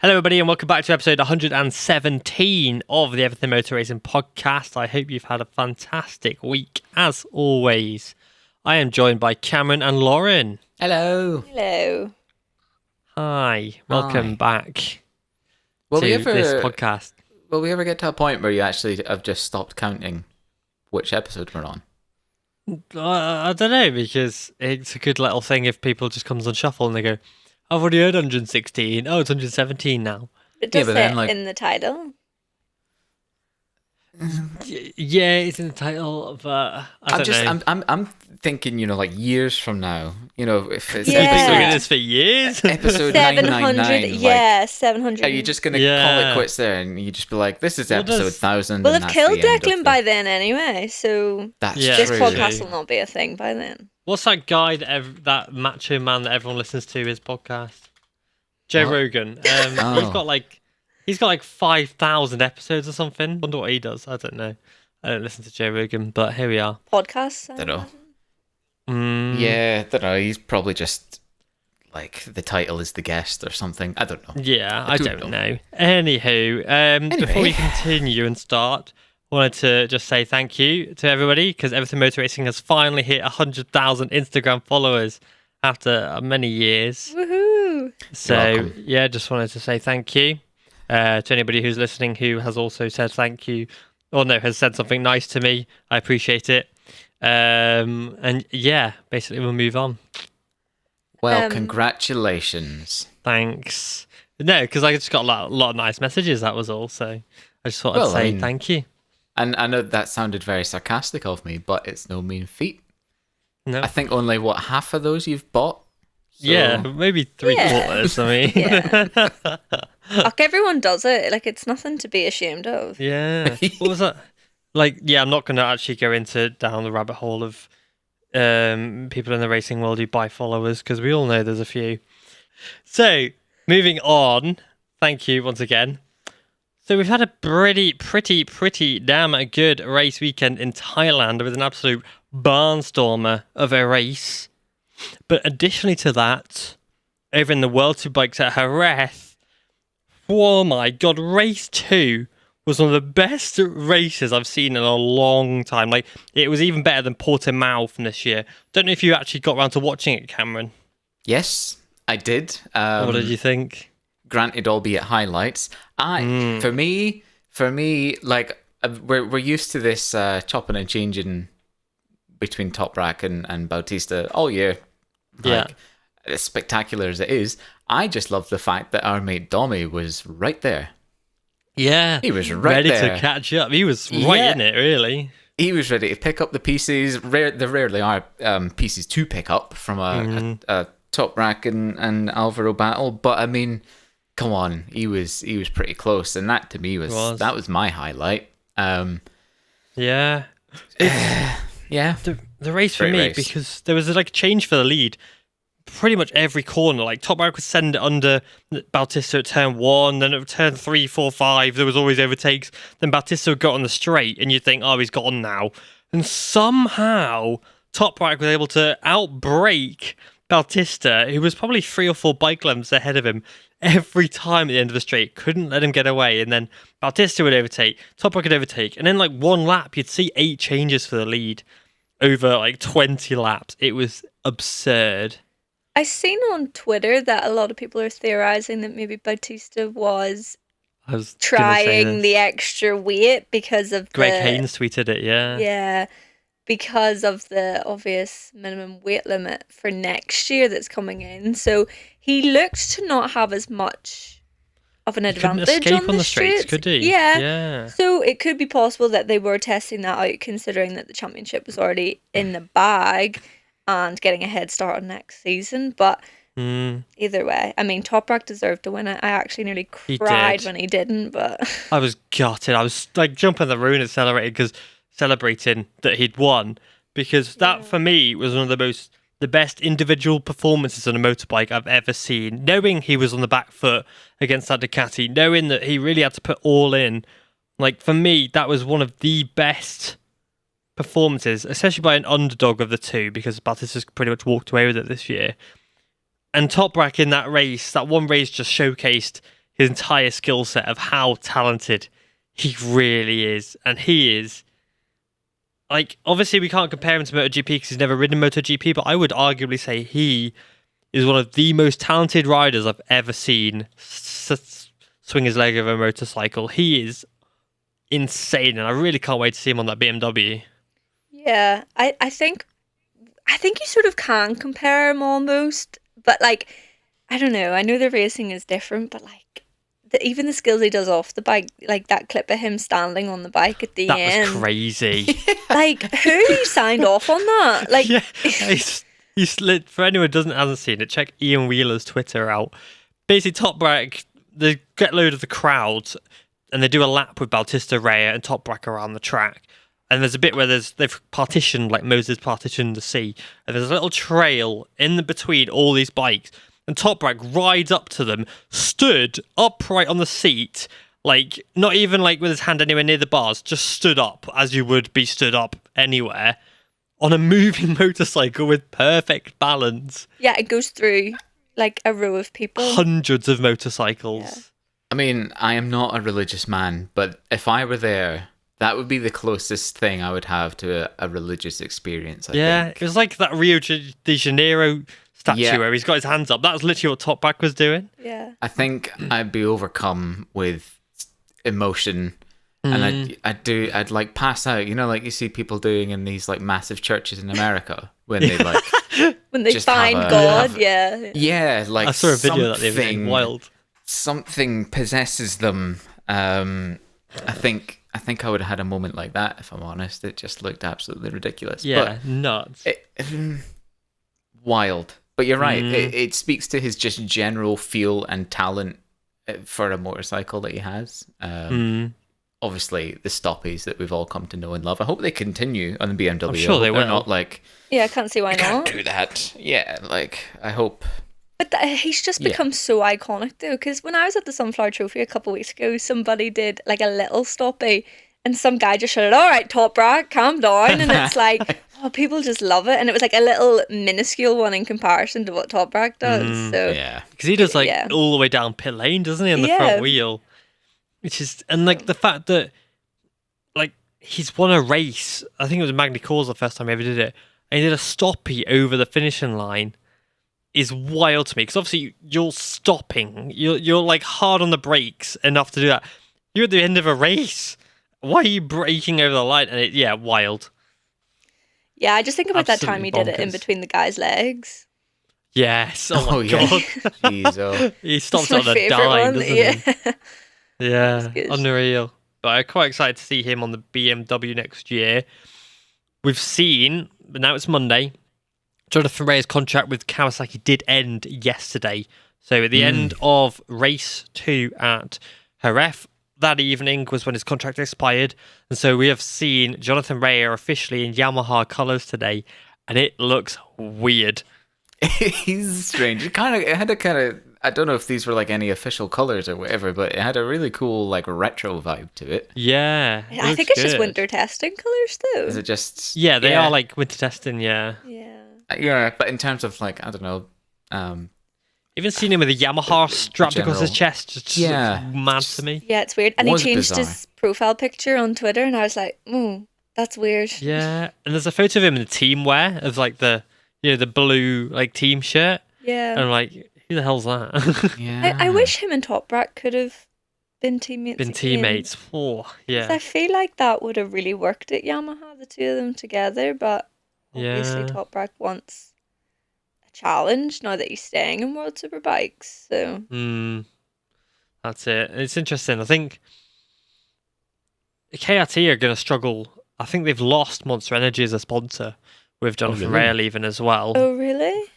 Hello, everybody, and welcome back to episode 117 of the Everything Moto Racing podcast. I hope you've had a fantastic week, as always. I am joined by Cameron and Lauren. Hello. Hello. Hi, welcome back Will to this podcast. Will we ever get to a point where you actually have just stopped counting which episode we're on? I don't know, because it's a good little thing if people just comes on shuffle and they go, I've already heard 116. Oh, it's 117 now. It does but say then, in the title. Yeah, it's in the title, but I don't know. I'm thinking, like years from now. If it's Yeah. You've been doing episode, this for years. episode 700, 999, yeah, 700. are you just gonna call it quits there and you just be like, this is episode 1000? We'll and have that's killed the end of Declan by then anyway, so That's Yeah, this true. podcast will not be a thing by then. What's that guy that macho man that everyone listens to his podcast? Joe What? Rogan. Oh. He's got like 5,000 episodes or something. Wonder what he does. I don't know. I don't listen to Joe Rogan, but here we are. Podcasts? I Dunno. imagine. Yeah, I don't know. He's probably just like the title is the guest or something. I don't know. Yeah, I I don't don't know. Anywho, before we continue and start, I wanted to just say thank you to everybody because Everything Motor Racing has finally hit 100,000 Instagram followers after many years. Woohoo! So, welcome. yeah, just wanted to say thank you to anybody who's listening who has also said thank you, or no, has said something nice to me. I appreciate it. And yeah, basically we'll move on. Well, congratulations. Thanks. No, because I just got a lot of nice messages, that was all. So I just thought I'd say thank you. And I know that sounded very sarcastic of me, but it's no mean feat. No. I think only, half of those you've bought? So- Yeah, maybe three-quarters, I mean. Yeah. Like, everyone does it. Like, it's nothing to be ashamed of. Yeah. What was that? Like, yeah, I'm not going to actually go down the rabbit hole of people in the racing world who buy followers, because we all know there's a few. So, moving on. Thank you once again. So we've had a pretty damn good race weekend in Thailand with an absolute barnstormer of a race. But additionally to that, over in the World Superbikes at Jerez, oh my god, race 2 was one of the best races I've seen in a long time. Like, it was even better than Portimao from this year. Don't know if you actually got around to watching it, Cameron. Yes, I did. What did you think? Granted, albeit highlights. For me, like, we're used to this chopping and changing between Toprak and Bautista all year. Yeah. As spectacular as it is, I just love the fact that our mate Domi was right there. Yeah. He was right ready there. to catch up. He was right Yeah. in it, really. He was ready to pick up the pieces. There rarely are pieces to pick up from a Toprak and Alvaro battle, but I mean, come on, he was pretty close, and that to me that was my highlight. Yeah. Yeah, The race for Great me, race. because there was like a change for the lead. Pretty much every corner, like Toprak would send it under Bautista at turn 1, then at turn 3, 4, 5, there was always overtakes. Then Bautista would go on the straight, and you'd think, oh, he's gone now. And somehow, Toprak was able to outbrake Bautista, who was probably 3 or 4 bike lengths ahead of him every time at the end of the straight. Couldn't let him get away. And then Bautista would overtake, Toprak would overtake. And then, like, one lap, you'd see 8 changes for the lead over, like, 20 laps. It was absurd. I've seen on Twitter that a lot of people are theorizing that maybe Bautista was I was gonna say trying this. the extra weight because of Greg the... Haynes tweeted it, yeah. Yeah, because of the obvious minimum weight limit for next year that's coming in. So he looked to not have as much of an Couldn't advantage escape on the straights, straights. could he? Yeah. Yeah. So it could be possible that they were testing that out, considering that the championship was already in the bag and getting a head start on next season. But either way, I mean, Toprak deserved to win it. I actually nearly He cried did. when he didn't, but I was gutted. I was like jumping the room and celebrating that he'd won, because that for me was one of the best individual performances on a motorbike I've ever seen. Knowing he was on the back foot against that Ducati, knowing that he really had to put all in, like, for me, that was one of the best performances, especially by an underdog of the two, because Bautista's pretty much walked away with it this year. And Toprak in that race, that one race, just showcased his entire skill set of how talented he really is. And he is, like, obviously we can't compare him to MotoGP because he's never ridden MotoGP, but I would arguably say he is one of the most talented riders I've ever seen swing his leg over a motorcycle. He is insane, and I really can't wait to see him on that BMW. Yeah, I think you sort of can compare him almost, but like, I don't know. I know the racing is different, but like, even the skills he does off the bike, like that clip of him standing on the bike at the end. That was crazy. Like, who signed off on that? Like, yeah, he's for anyone who hasn't seen it, check Ian Wheeler's Twitter out. Basically, Top Brack, they get load of the crowd and they do a lap with Bautista, Rea and Top Brack around the track. And there's a bit where they've partitioned, like Moses partitioned the sea, and there's a little trail in between all these bikes. And Top Brack rides up to them, stood upright on the seat, like not even like with his hand anywhere near the bars, just stood up as you would be stood up anywhere on a moving motorcycle with perfect balance. yeah, it goes through like a row of people. Hundreds of motorcycles. Yeah. I mean, I am not a religious man, but if I were there, that would be the closest thing I would have to a religious experience, I think. It was like that Rio de Janeiro statue where he's got his hands up. That was literally what Top Brack was doing. Yeah. I think I'd be overcome with emotion, and I'd like pass out. You know, like you see people doing in these like massive churches in America when they like when they just find God. Yeah. Like I saw a video of that the other day. Wild. Something possesses them. I think I would have had a moment like that, if I'm honest. It just looked absolutely ridiculous. Yeah, nuts. Wild. But you're right. It speaks to his just general feel and talent for a motorcycle that he has. Obviously, the stoppies that we've all come to know and love. I hope they continue on the BMW. I'm sure they will. They're not like, Yeah, I can't see why you can't not. do that. Yeah, like, I hope. But he's just become so iconic though, because when I was at the Sunflower Trophy a couple of weeks ago, somebody did like a little stoppie and some guy just shouted, "All right, Top Brack, calm down." And it's like, oh, people just love it. And it was like a little minuscule one in comparison to what Top Brack does. So Yeah. Because he does like all the way down pit lane, doesn't he, on the front wheel? Which is, and like the fact that like he's won a race, I think it was Magny Cause the first time he ever did it, and he did a stoppie over the finishing line, is wild to me. Because obviously you're stopping, you're like hard on the brakes enough to do that. You're at the end of a race. Why are you braking over the line? And wild. Yeah, I just think about that Absolutely time he did it in bonkers. between the guy's legs. Yes. Oh my yeah. god. Jeez, oh. He stops That's on my a favourite dime, one. doesn't Yeah. he? Yeah, good. unreal. But I'm quite excited to see him on the BMW next year. We've seen, but now it's Monday, Jonathan Rea's contract with Kawasaki did end yesterday. So at the end of race 2 at Jerez, that evening was when his contract expired. And so we have seen Jonathan Rea officially in Yamaha colours today. And it looks weird. He's strange. It had a kind of, I don't know if these were like any official colors or whatever, but it had a really cool like retro vibe to it. Yeah. I think it's just winter testing colours though. Is it just? Yeah, they are like winter testing, yeah. Yeah. But in terms of like, I don't know, Even seen him with a Yamaha strapped across his chest. Just looks mad to me. Yeah, it's weird. And he Was changed bizarre. his profile picture on Twitter and I was like, that's weird. Yeah, and there's a photo of him in the team wear of like the blue like team shirt. Yeah. And I'm like, who the hell's that? yeah. I wish him and Top Brack could have been teammates. Been again. teammates. Oh, 'Cause yeah. I feel like that would have really worked at Yamaha, the two of them together, but obviously Yeah. Top Brack wants a challenge now that he's staying in World Superbikes. So That's it. It's interesting. I think KRT are going to struggle. I think they've lost Monster Energy as a sponsor with Jonathan Rea leaving as well. Oh really?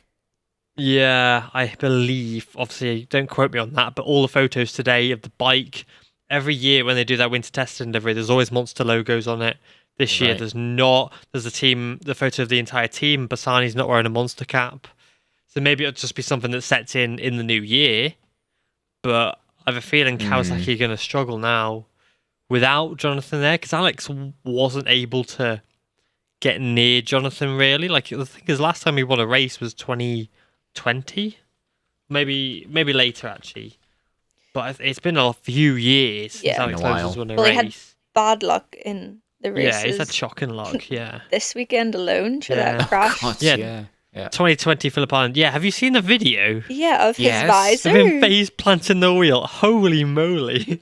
Yeah, I believe. Obviously, don't quote me on that, but all the photos today of the bike, every year when they do that winter test and delivery, there's always Monster logos on it. This year, there's not. There's the photo of the entire team. Bassani's not wearing a Monster cap. So maybe it'll just be something that sets in the new year. But I have a feeling Kawasaki are going to struggle now without Jonathan there, because Alex wasn't able to get near Jonathan really. Like, the thing is, last time he won a race was 2020, maybe later actually. But it's been a few years since Yeah. Alex Been a Lopez while. won a Well, he had race. bad luck in the Yeah, he's had races shocking luck. Yeah. this weekend alone. Sure, Yeah. that crash. God, Yeah. yeah. 2020 Phillip Island. Yeah, have you seen the video Yeah, of his Yes. visor. of him face planting the wheel? Holy moly.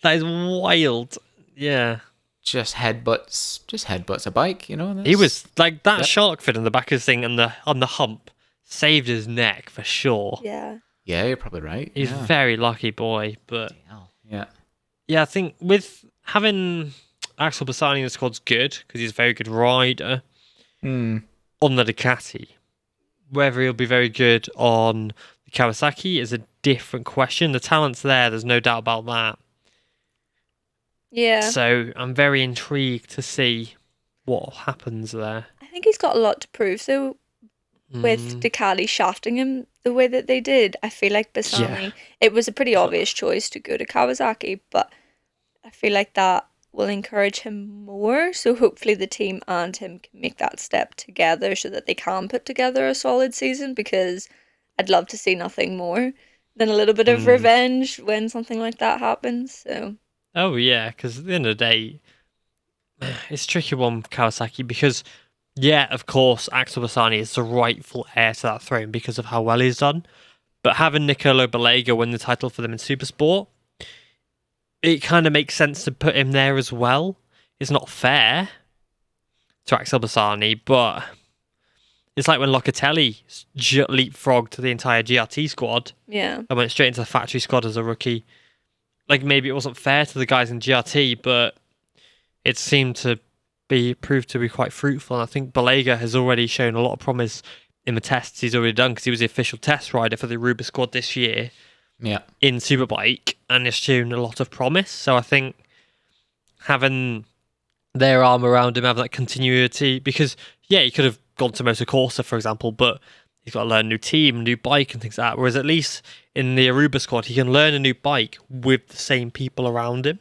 That is wild. Yeah. Just headbutts a bike, you know. He was like that Yep. shark fin on the back of his thing and on the hump saved his neck for sure. Yeah. Yeah, you're probably right. He's a yeah. very lucky boy, but Hell, yeah. yeah, I think with having Axel Bassani in the squad's good because he's a very good rider Mm. on the Ducati. Whether he'll be very good on the Kawasaki is a different question. The talent's there, there's no doubt about that. Yeah. So I'm very intrigued to see what happens there. I think he's got a lot to prove. So with Ducati shafting him the way that they did, I feel like Bassani, it was a pretty obvious choice to go to Kawasaki, but I feel like that will encourage him more. So hopefully the team and him can make that step together so that they can put together a solid season, because I'd love to see nothing more than a little bit of revenge when something like that happens. So Oh yeah, because at the end of the day, it's a tricky one for Kawasaki because, yeah, of course, Axel Bassani is the rightful heir to that throne because of how well he's done. But having Nicolo Balega win the title for them in Supersport, it kind of makes sense to put him there as well. It's not fair to Axel Bassani, but it's like when Locatelli leapfrogged the entire GRT squad yeah. and went straight into the factory squad as a rookie. Like, maybe it wasn't fair to the guys in GRT, but it seemed to be proved to be quite fruitful. And I think Balega has already shown a lot of promise in the tests he's already done because he was the official test rider for the Aruba squad this year Yeah. in Superbike and has shown a lot of promise. So I think having their arm around him, having that continuity, because, yeah, he could have gone to Moto Corsa, for example, but he's got to learn a new team, new bike and things like that. Whereas at least in the Aruba squad, he can learn a new bike with the same people around him.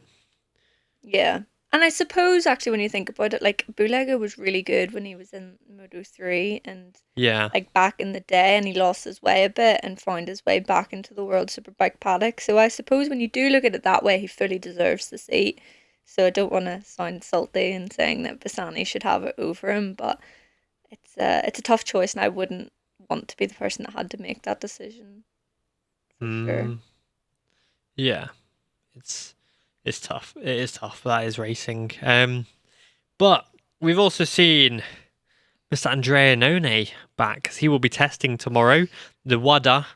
Yeah. And I suppose actually when you think about it, like Bulega was really good when he was in Moto 3 and Yeah. like back in the day, and he lost his way a bit and found his way back into the World Superbike paddock. So I suppose when you do look at it that way, he fully deserves the seat. So I don't want to sound salty in saying that Bassani should have it over him, but it's a tough choice, and I wouldn't want to be the person that had to make that decision. For sure. Yeah. It's tough. It is tough. That is racing. But we've also seen Mr. Andrea None back because he will be testing tomorrow. The WADA,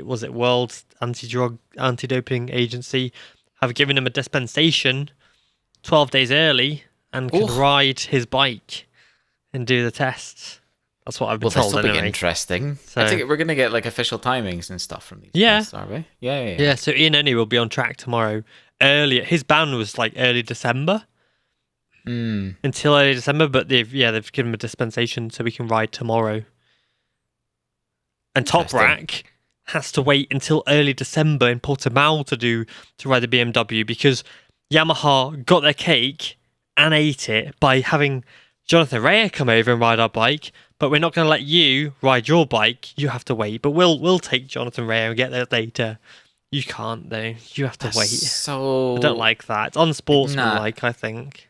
was it World Anti-Doping Agency, have given him a dispensation 12 days early and can ride his bike and do the tests. That's what I've been told This will be anyway. interesting. So- I think we're gonna get like official timings and stuff from these. Yeah. tests, are we? Yeah. Yeah, so Ian Eni will be on track tomorrow. Earlier, his ban was like early December. Until early December, but they've given him a dispensation so we can ride tomorrow. And Top Rack has to wait until early December in Portimao to ride the BMW because Yamaha got their cake and ate it by having Jonathan Rea come over and ride our bike, but we're not going to let you ride your bike. You have to wait, but we'll take Jonathan Rea and get there later. You can't though. You have to wait. So I don't like that. It's unsportsmanlike, I think.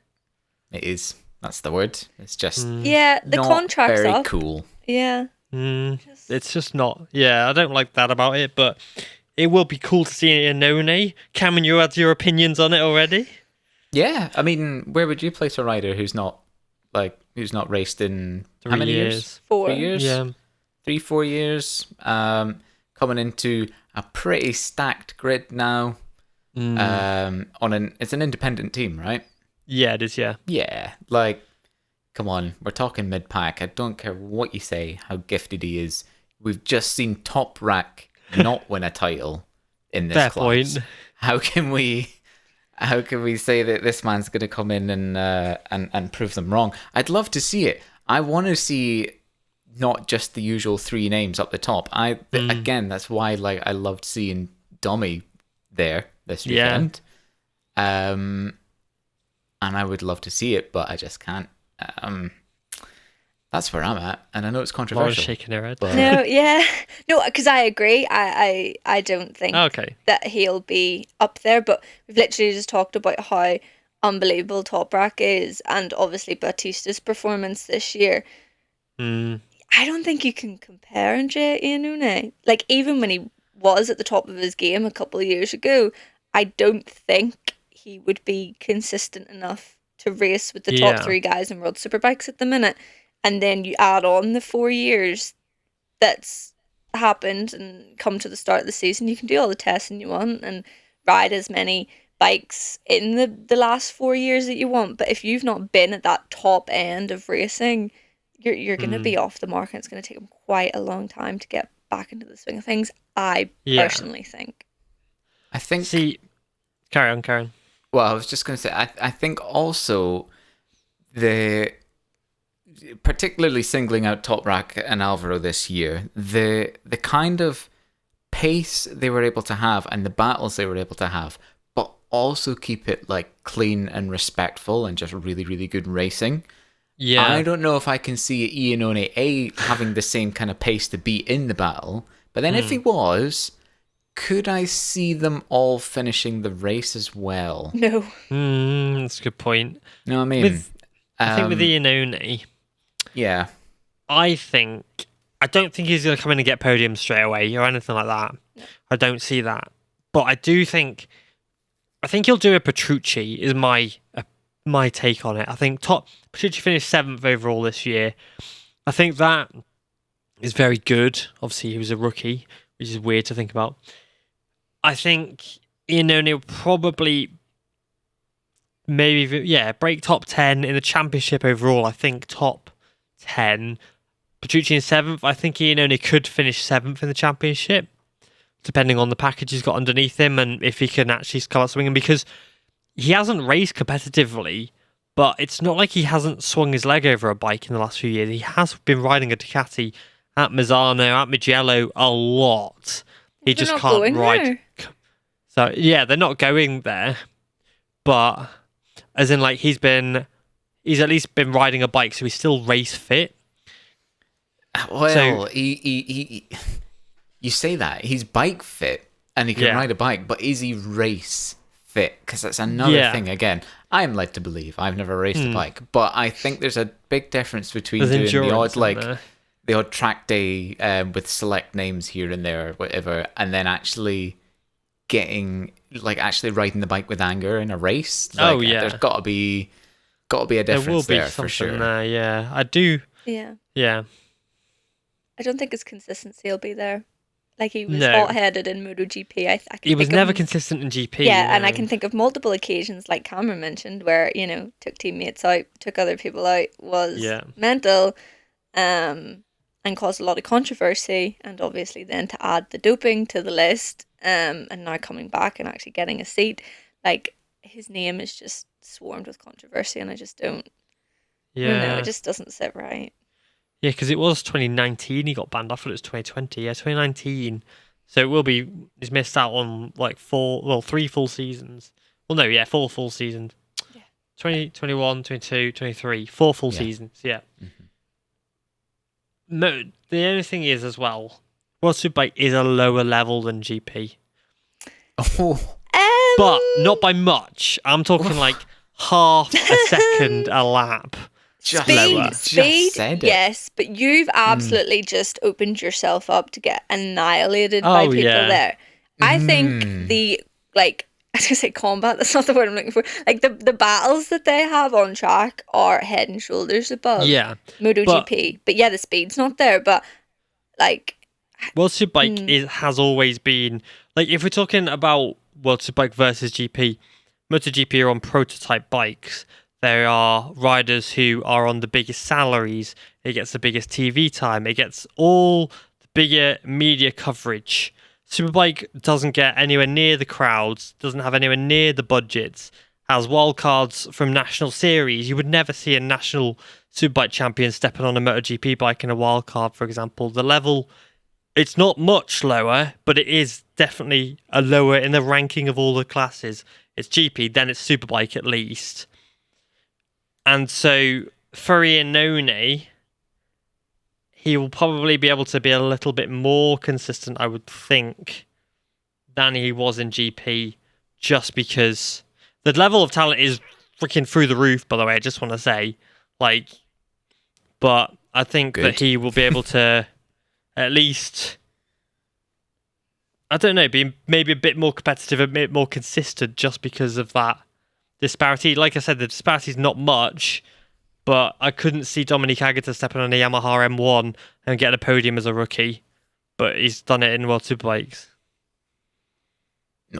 It is. That's the word. It's just Yeah, the not contract's very up. cool. Yeah. It's just not. Yeah, I don't like that about it, but it will be cool to see it in None. Cameron, you had your opinions on it already? Yeah, I mean, where would you place a rider who's not raced in 3 how many years. 4. 3 years? Yeah. 3-4 years. Coming into a pretty stacked grid now. It's an independent team, right? Yeah, it is, yeah. Yeah, like, come on, we're talking mid-pack. I don't care what you say, how gifted he is. We've just seen Top Rack not win a title in this Fair class. point. How can we say that this man's going to come in and prove them wrong? I'd love to see it. I want to see not just the usual 3 names up the top. Again, that's why I loved seeing Domi there this weekend. And I would love to see it, but I just can't. That's where I'm at, and I know it's Laura's controversial. shaking her head. But No, yeah. No, because I agree. I don't think Okay. that he'll be up there, but we've literally just talked about how unbelievable Toprak is, and obviously Bautista's performance this year. Mm, I don't think you can compare Andrea Iannone. Like, even when he was at the top of his game a couple of years ago, I don't think he would be consistent enough to race with the top yeah. three guys in World Superbikes at the minute. And then you add on the 4 years that's happened and come to the start of the season, you can do all the testing you want and ride as many bikes in the last 4 years that you want. But if you've not been at that top end of racing, you're going to be off the mark, and it's going to take them quite a long time to get back into the swing of things, I Yeah. personally think. I think. See, carry on. Well, I was just going to say, I think also the particularly singling out Toprak and Alvaro this year, the kind of pace they were able to have and the battles they were able to have, but also keep it like clean and respectful and just really, really good racing. Yeah. I don't know if I can see Iannone having the same kind of pace to be in the battle, but then if he was, could I see them all finishing the race as well? No. That's a good point. You know what I mean? I think with Iannone, yeah. I don't think he's going to come in and get podium straight away or anything like that. No. I don't see that. But I think he'll do a Petrucci is my take on it. I think Petrucci finished 7th overall this year. I think that is very good. Obviously, he was a rookie, which is weird to think about. I think Iannone will probably break top 10 in the championship overall. I think top 10. Petrucci in 7th. I think Iannone could finish 7th in the championship, depending on the package he's got underneath him and if he can actually come out swinging, because he hasn't raced competitively, but it's not like he hasn't swung his leg over a bike in the last few years. He has been riding a Ducati at Misano, at Mugello a lot. He They're just not can't going ride. there. So, yeah, they're not going there, but as in, like, he's at least been riding a bike, so he's still race fit. Well, he you say that he's bike fit and he can ride a bike, but is he race fit? Because that's another thing. Again, I'm led to believe I've never raced a bike, but I think there's a big difference between There's doing the odd endurance the odd track day with select names here and there or whatever, and then actually actually riding the bike with anger in a race. Like, there's got to be a difference there will be there something for sure. there. Yeah, I do. Yeah. I don't think his consistency will be there. Like, he was No. hot-headed in MotoGP. I can He was think of never consistent in GP. Yeah, and I can think of multiple occasions, like Cameron mentioned, where, took teammates out, took other people out, was mental, and caused a lot of controversy. And obviously then to add the doping to the list, and now coming back and actually getting a seat, like, his name is just swarmed with controversy, and I just don't know, it just doesn't sit right. Yeah, because it was 2019 he got banned. I thought it was 2020. Yeah, 2019. So it will be. He's missed out on like 3 full seasons. Well, no, yeah, 4 full seasons. Yeah. 2021, 22, 23. 4 full seasons. Yeah. Mm-hmm. No, the only thing is as well, World Superbike is a lower level than GP, Oh, but not by much. I'm talking like half a second a lap. Speed, yes, but you've absolutely just opened yourself up to get annihilated by people there. I think I was gonna say combat, that's not the word I'm looking for. Like, the battles that they have on track are head and shoulders above MotoGP. But yeah, the speed's not there, but like, World Superbike has always been, like, if we're talking about World Superbike versus GP, MotoGP are on prototype bikes. There are riders who are on the biggest salaries. It gets the biggest TV time. It gets all the bigger media coverage. Superbike doesn't get anywhere near the crowds, doesn't have anywhere near the budgets, has wildcards from national series. You would never see a national Superbike champion stepping on a MotoGP bike in a wildcard, for example. The level, it's not much lower, but it is definitely a lower in the ranking of all the classes. It's GP, then it's Superbike at least. And so for Iannone, he will probably be able to be a little bit more consistent, I would think, than he was in GP, just because the level of talent is freaking through the roof, by the way, I just want to say. But I think that he will be able to at least, I don't know, be maybe a bit more competitive, a bit more consistent, just because of that disparity. Like I said, the disparity is not much, but I couldn't see Dominic Agata stepping on a Yamaha M1 and getting a podium as a rookie, but he's done it in World Superbikes.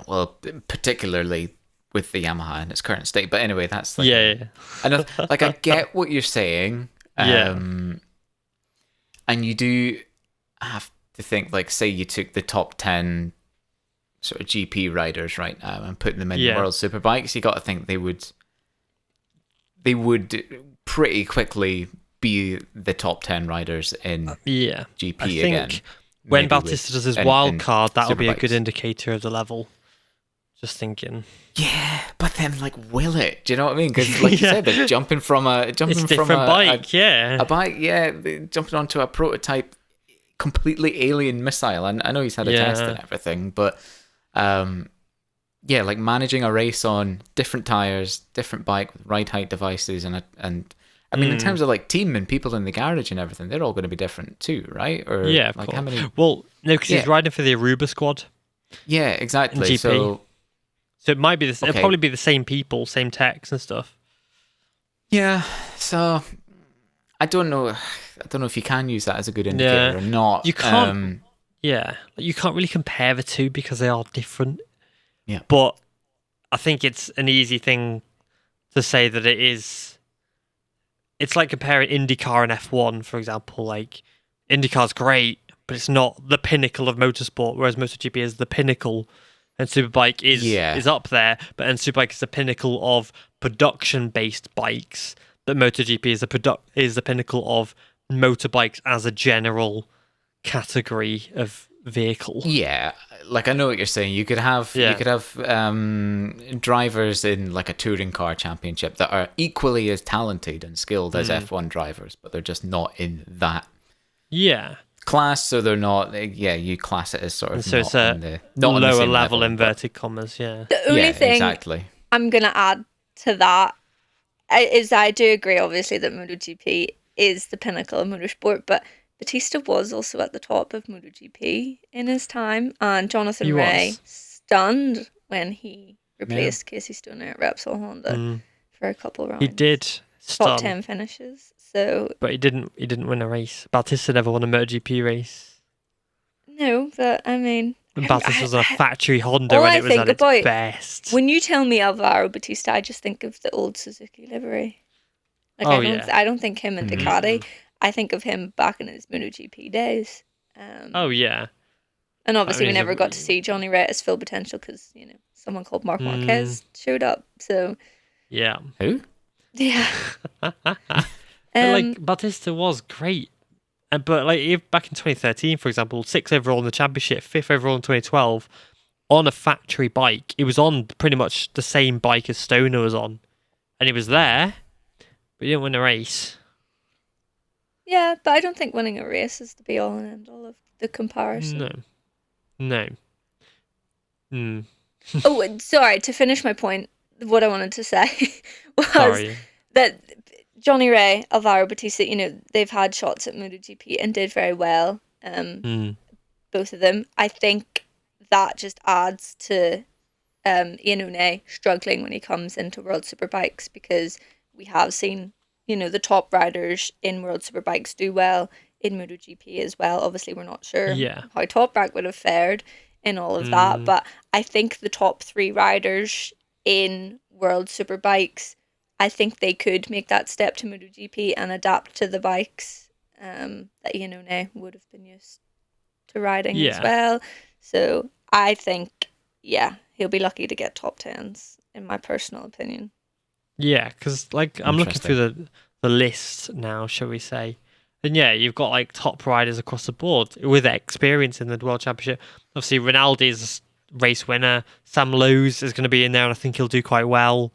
Well, particularly with the Yamaha in its current state. But anyway, that's like... Yeah. I get what you're saying. And you do have to think, like, say you took the top 10 sort of GP riders right now and put them in World Superbikes, you got to think they would pretty quickly be the top 10 riders in GP again. When Bautista does his wild card, that'll be a good indicator of the level. Just thinking. Yeah, but then, like, will it? Do you know what I mean? Because, like you said, they're jumping from a different bike, a bike, jumping onto a prototype, completely alien missile. And I know he's had a test and everything, but like managing a race on different tires, different bike with ride height devices, and I mean, in terms of like team and people in the garage and everything, they're all going to be different too, right? Or of like course. how many? Well, no, because he's riding for the Aruba squad. Yeah, exactly. So it might be it'll probably be the same people, same techs and stuff. Yeah. So I don't know. If you can use that as a good indicator or not. You can't. You can't really compare the two because they are different. Yeah. But I think it's an easy thing to say that it is. It's like comparing IndyCar and F1, for example. Like, IndyCar's great, but it's not the pinnacle of motorsport, whereas MotoGP is the pinnacle, and Superbike is up there, but then Superbike is the pinnacle of production-based bikes, but MotoGP is the pinnacle of motorbikes as a general category of vehicle. Yeah, like I know what you're saying. You could have drivers in like a touring car championship that are equally as talented and skilled as F1 drivers, but they're just not in that class, so they're not. You class it as sort of so not it's a in the, not lower on the same level inverted commas. The only thing exactly. I'm gonna add to that is I do agree, obviously, that MotoGP is the pinnacle of motorsport, but Bautista was also at the top of MotoGP in his time, and Jonathan Rea stunned when he replaced Casey Stoner at Repsol Honda for a couple rounds. He did stun. Top 10 finishes. So, but he didn't win a race. Bautista never won a MotoGP race. No, but I mean, Bautista was on a factory Honda when it was at its best. When you tell me Alvaro Bautista, I just think of the old Suzuki livery. Like, I don't think him in Ducati. I think of him back in his MotoGP days. And obviously we never got to see Johnny Rea at his full potential because, someone called Marc Marquez showed up. So who? Yeah. But Bautista was great. But like back in 2013, for example, 6th overall in the championship, 5th overall in 2012, on a factory bike. He was on pretty much the same bike as Stoner was on. And he was there, but he didn't win a race. Yeah, but I don't think winning a race is the be-all and end-all of the comparison. No. Oh, sorry, to finish my point, what I wanted to say was that Johnny Rea, Alvaro Bautista, they've had shots at MotoGP and did very well, both of them. I think that just adds to Ian O'Neill struggling when he comes into World Superbikes, because we have seen the top riders in World Superbikes do well in MotoGP as well. Obviously, we're not sure how Toprak would have fared in all of that, but I think the top 3 riders in World Superbikes, I think they could make that step to MotoGP and adapt to the bikes that Ian O'Neill would have been used to riding as well. So I think, he'll be lucky to get top 10s, in my personal opinion. Yeah, because I'm looking through the list now, shall we say. And you've got top riders across the board with experience in the World Championship. Obviously, Rinaldi's race winner. Sam Lowes is going to be in there, and I think he'll do quite well.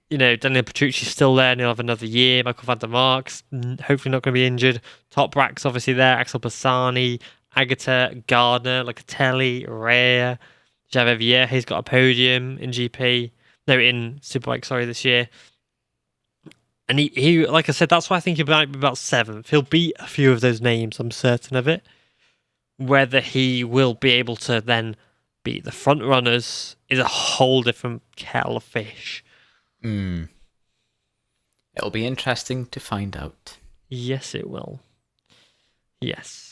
Daniel Petrucci's still there and he'll have another year. Michael van der Mark's hopefully not going to be injured. Top Rack's obviously there. Axel Bassani, Agata, Gardner, Locatelli, Rea, Javier Vieira. He's got a podium in GP. No, in Superbike, sorry, this year. And he, like I said, that's why I think he might be about 7th. He'll beat a few of those names, I'm certain of it. Whether he will be able to then beat the front runners is a whole different kettle of fish. It'll be interesting to find out. Yes, it will. Yes.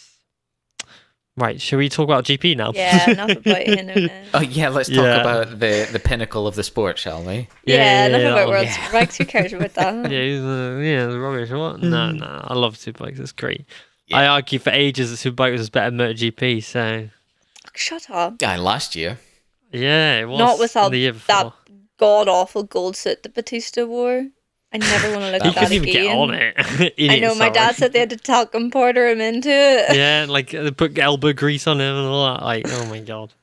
Right, shall we talk about GP now? Yeah, enough about it. Oh yeah, let's talk about the pinnacle of the sport, shall we? Enough about WorldSBK. Who cares about that? The rubbish. What? No, I love Superbikes. It's great. Yeah. I argue for ages that Superbikes was better than MotoGP. So shut up. Yeah, last year. Yeah, it was. Not without the year before. That god awful gold suit that Bautista wore. I never want to look at that again. He couldn't even get on it. I know, my dad said they had to talcum powder him into it. Yeah, like they put elbow grease on him and all that. Like, oh my god.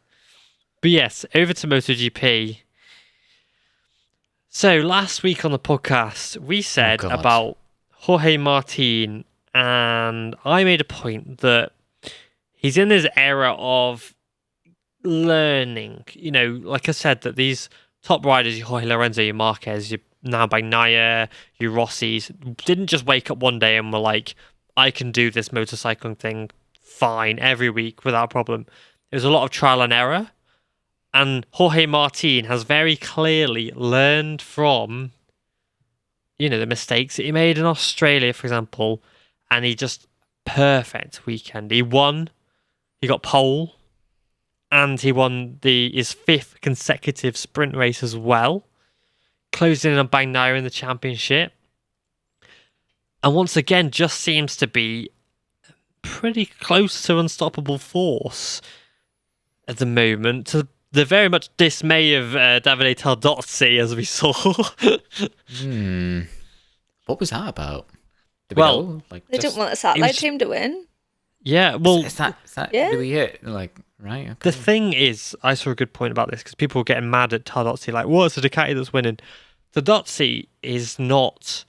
But yes, over to MotoGP. So last week on the podcast, we said about Jorge Martin, and I made a point that he's in this era of learning. Like I said, that these top riders, your Jorge Lorenzo, your Marquez, your now Bagnaia, your Rossi's, didn't just wake up one day and were like, I can do this motorcycling thing fine every week without a problem. It was a lot of trial and error. And Jorge Martin has very clearly learned from, the mistakes that he made in Australia, for example, and he just perfect weekend. He won, he got pole, and he won his 5th consecutive sprint race as well, closing in on Bagnaia in the championship. And once again, just seems to be pretty close to unstoppable force at the moment, to the very much dismay of Davide Tardozzi, as we saw. What was that about? They don't want a satellite team to win. Yeah, well... Is that really it? Right, okay. The thing is, I saw a good point about this, because people were getting mad at Tardozzi, like, it's the Ducati that's winning. Tardozzi is not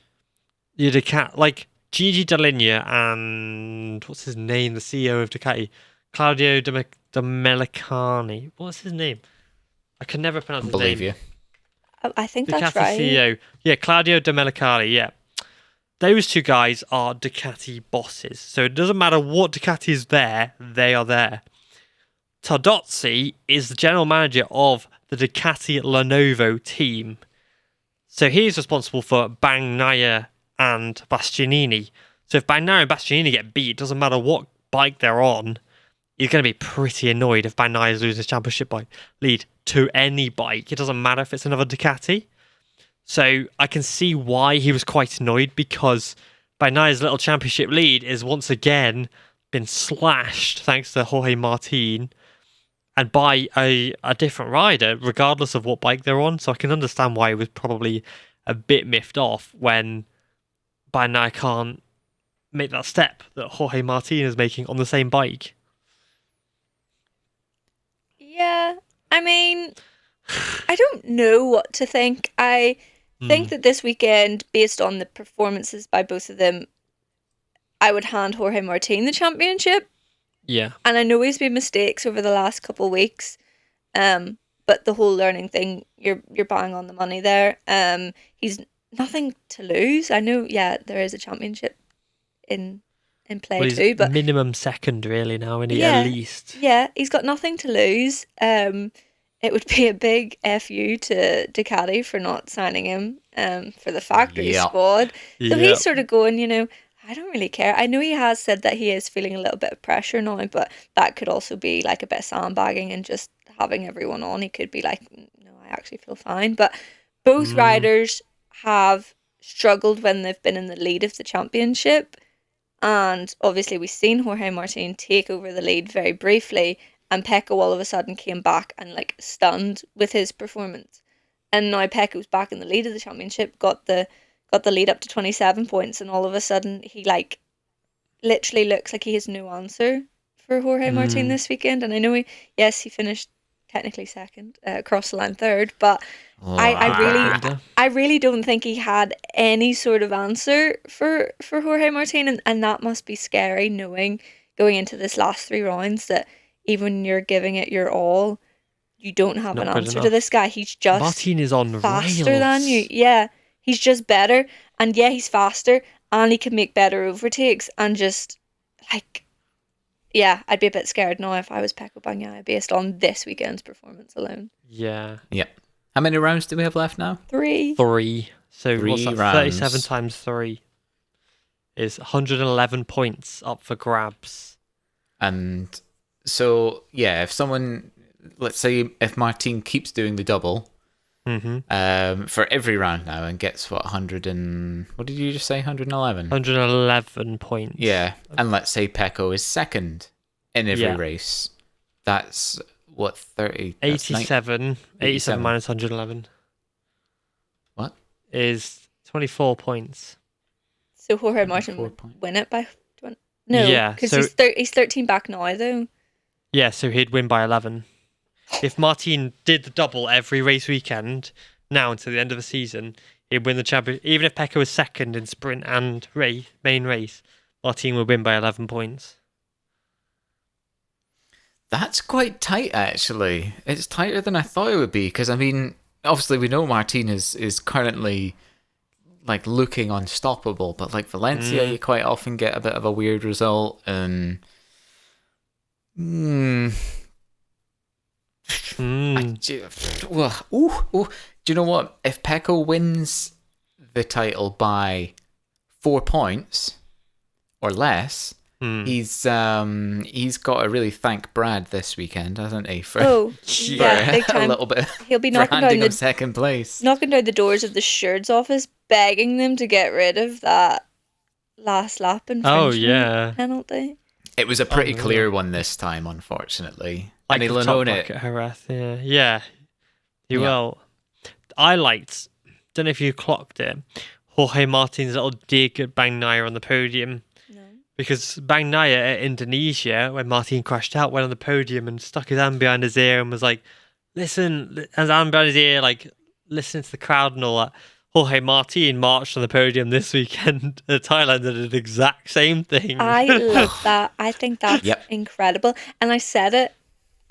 your Ducati... Like, Gigi Dall'Igna and... What's his name? The CEO of Ducati? Claudio Domenicali. What's his name? I can never pronounce his name. Believe you. I think Ducati that's right. CEO. Yeah, Claudio Domenicali, yeah. Those two guys are Ducati bosses. So it doesn't matter what Ducati is there, they are there. Tardozzi is the general manager of the Ducati Lenovo team. So he's responsible for Bagnaia and Bastianini. So if Bagnaia and Bastianini get beat, it doesn't matter what bike they're on, he's going to be pretty annoyed if Bagnaia loses his championship lead to any bike. It doesn't matter if it's another Ducati. So I can see why he was quite annoyed, because Bagnaia's little championship lead is once again been slashed thanks to Jorge Martin and by a different rider, regardless of what bike they're on. So I can understand why he was probably a bit miffed off when Bagnaia can't make that step that Jorge Martin is making on the same bike. Yeah, I mean, I don't know what to think. I think that this weekend, based on the performances by both of them, I would hand Jorge Martin the championship. Yeah. And I know he's made mistakes over the last couple of weeks, but the whole learning thing, you're bang on the money there. He's nothing to lose. I know, there is a championship in play too, but minimum second really now, isn't he? At least. Yeah, he's got nothing to lose. It would be a big FU to Ducati for not signing him for the factory squad. So he's sort of going, I don't really care. I know he has said that he is feeling a little bit of pressure now, but that could also be like a bit of sandbagging and just having everyone on. He could be like, no, I actually feel fine. But both riders have struggled when they've been in the lead of the championship. And obviously we've seen Jorge Martin take over the lead very briefly, and Pecco all of a sudden came back and stunned with his performance. And now Pecco's back in the lead of the championship, got the lead up to 27 points, and all of a sudden he literally looks like he has no answer for Jorge Martin this weekend. And I know he finished technically second, across the line third, but Oh, I really don't think he had any sort of answer for Jorge Martin, and that must be scary, knowing going into this last 3 rounds that even when you're giving it your all, you don't have not an good answer to enough. this guy. He's just Martin is on faster than you. rails. Yeah, he's just better, and yeah, he's faster, and he can make better overtakes, and just like, yeah, I'd be a bit scared now if I was Pecco Bagnaia based on this weekend's performance alone. Yeah. yeah. How many rounds do we have left now? 3. 3. So 3 what's that? rounds. 37 times 3 is 111 points up for grabs. And so, yeah, if someone, let's say if Martin keeps doing the double for every round now and gets, what did you just say, 111? 111 points. Yeah, and let's say Pecco is second in every Yeah. race. That's, what, 30? That's 87. 87 minus 111 What? is 24 points. So Jorge Martin 24 would points. win it by 20. No, Yeah, because so- he's 13 back now though. Yeah, so he'd win by 11. If Martin did the double every race weekend, now until the end of the season, he'd win the championship. Even if Pecco was second in sprint and main race, Martin would win by 11 points. That's quite tight, actually. It's tighter than I thought it would be, because, I mean, obviously we know Martin is currently, like, looking unstoppable, but, like, Valencia, you quite often get a bit of a weird result, and... Do you know what? If Pecco wins the title by 4 points or less, he's got to really thank Brad this weekend, hasn't he? For Yeah, big a time. little bit. He'll be for knocking handing down him second place. the doors of the Sherds office, begging them to get rid of that last lap infringement penalty. It was a pretty clear one this time, unfortunately. Like and the he'll top own bracket it. Jerez, yeah. He will. I liked, don't know if you clocked it, Jorge Martin's little dig at Bagnaia on the podium. No. Because Bagnaia at Indonesia, when Martin crashed out, went on the podium and stuck his hand behind his ear and was like, listen, his hand behind his ear, like, listening to the crowd and all that. Jorge Martin marched on the podium this weekend at Thailand and did the exact same thing. I love that. I think that's incredible. And I said it.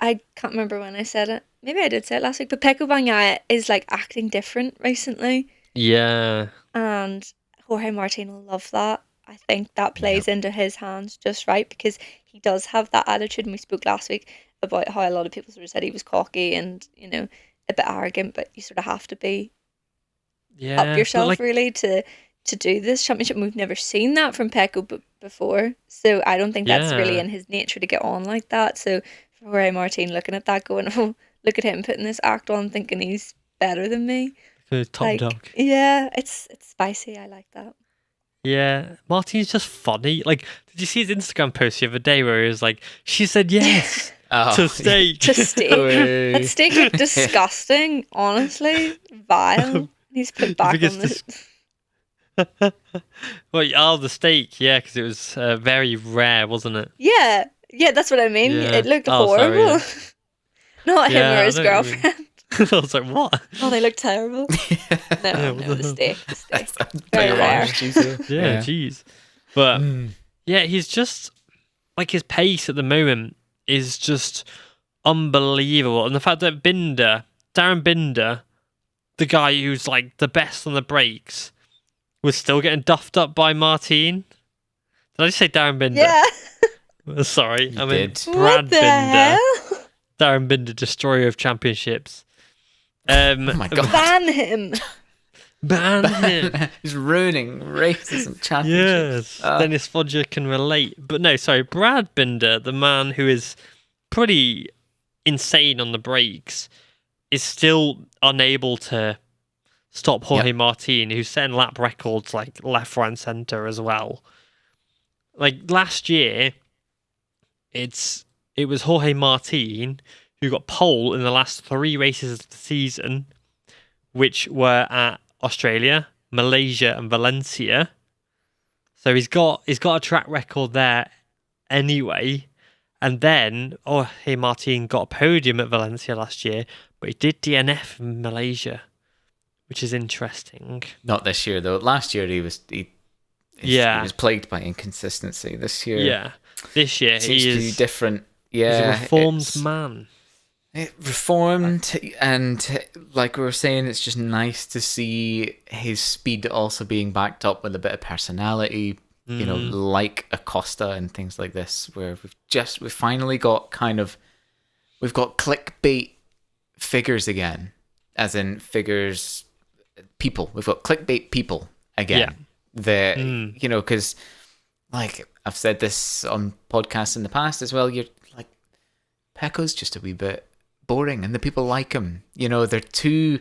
I can't remember when I said it. Maybe I did say it last week. But Pecco Bagnaia is like acting different recently. Yeah. And Jorge Martin will love that. I think that plays into his hands just right, because he does have that attitude. And we spoke last week about how a lot of people sort of said he was cocky and, you know, a bit arrogant, but you sort of have to be up yourself really to do this championship. And we've never seen that from Pecco before. So I don't think that's really in his nature to get on like that. So for Jorge Martin looking at that going, oh, look at him putting this act on thinking he's better than me. Top dog. Yeah, it's spicy. I like that. Yeah, Martin's just funny. Like, did you see his Instagram post the other day where he was like, she said yes to steak. To steak. That steak looked disgusting, honestly. Vile. He's put back on this. Well, the steak, yeah, because it was very rare, wasn't it? Yeah, that's what I mean. Yeah. It looked horrible. Sorry, Not him or his girlfriend. I was like, what? Oh, they look terrible. No, the steak. Very rare. Yeah, jeez. But yeah, he's just like, his pace at the moment is just unbelievable, and the fact that Darren Binder, the guy who's like the best on the brakes, was still getting duffed up by Martin. Did I just say Darren Binder? Yeah. Sorry, I mean did. Brad What the Binder. hell? Darren Binder, destroyer of championships. Oh my god. Ban him. Ban him. He's ruining races and championships. Yes, Dennis Fodger can relate. But no, sorry, Brad Binder, the man who is pretty insane on the brakes, is still unable to stop Jorge Martin, who's setting lap records like left, right, and centre as well. Like last year, it was Jorge Martin who got pole in the last 3 races of the season, which were at Australia, Malaysia, and Valencia. So he's got a track record there anyway. And then, hey, Martin got a podium at Valencia last year, but he did DNF in Malaysia, which is interesting. Not this year though. Last year he was plagued by inconsistency. This year, this year seems he to is be different. Yeah, he's a reformed man. Reformed, and like we were saying, it's just nice to see his speed also being backed up with a bit of personality. You know, like Acosta and things like this, where we've finally got we've got clickbait figures again, as in figures, people. We've got clickbait people again. That you know, because like I've said this on podcasts in the past as well. You're like, Pecco's just a wee bit boring, and the people like him. You know, they're too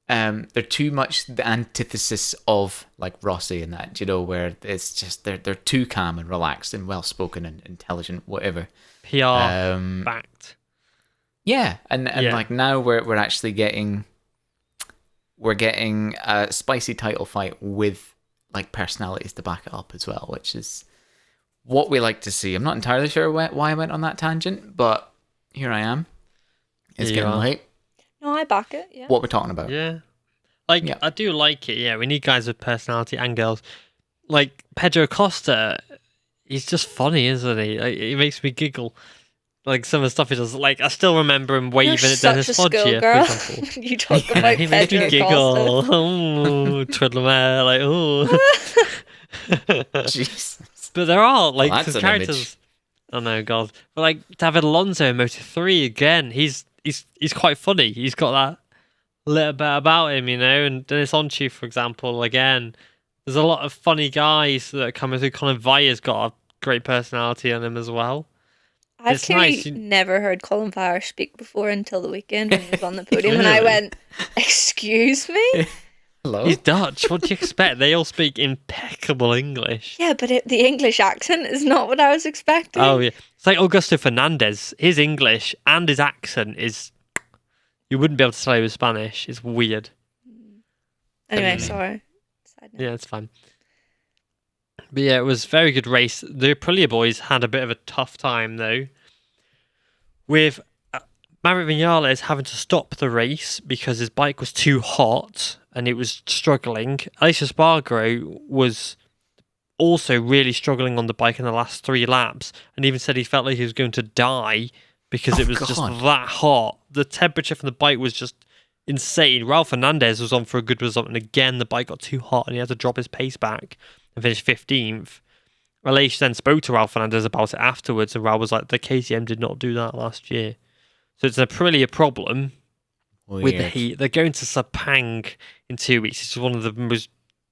much the antithesis of like Rossi and that, you know, where it's just they're too calm and relaxed and well spoken and intelligent, whatever. PR backed. Yeah, and like now we're actually getting a spicy title fight with like personalities to back it up as well, which is what we like to see. I'm not entirely sure why I went on that tangent, but here I am. It's getting late. No, I back it, yeah. What we're talking about. Yeah. I do like it, yeah. We need guys with personality and girls. Like, Pedro Costa, he's just funny, isn't he? Like, he makes me giggle. Like, some of the stuff he does. Like, I still remember him waving at Dennis Foggia, for example. You talk about he makes Pedro me giggle. Costa. Oh, twiddle my hair, like, oh. Jesus. But there are, like, Well, that's some an characters... image. Oh, no, God. But, like, David Alonso in Moto3, again, he's quite funny. He's got that little bit about him, you know, and Dennis Onchu, for example, again, there's a lot of funny guys that are coming through. Colin Vair's got a great personality on him as well. I've clearly never heard Colin Vair speak before until the weekend when he was on the podium, and I went, excuse me? Hello? He's Dutch. What do you expect? They all speak impeccable English. Yeah, but the English accent is not what I was expecting. Oh, yeah. It's like Augusto Fernandez. His English and his accent is... You wouldn't be able to tell he was Spanish. It's weird. Anyway, sorry. Yeah, it's fine. But yeah, it was a very good race. The Aprilia boys had a bit of a tough time, though, with Maverick Vinales having to stop the race because his bike was too hot and it was struggling. Aleix Espargaro was also really struggling on the bike in the last 3 laps and even said he felt like he was going to die because it was just that hot. The temperature from the bike was just insane. Raul Fernandez was on for a good result, and again, the bike got too hot, and he had to drop his pace back and finish 15th. Aleix then spoke to Raul Fernandez about it afterwards, and Raul was like, the KTM did not do that last year. So it's an Aprilia problem with the heat. They're going to Sepang in 2 weeks. It's one of the most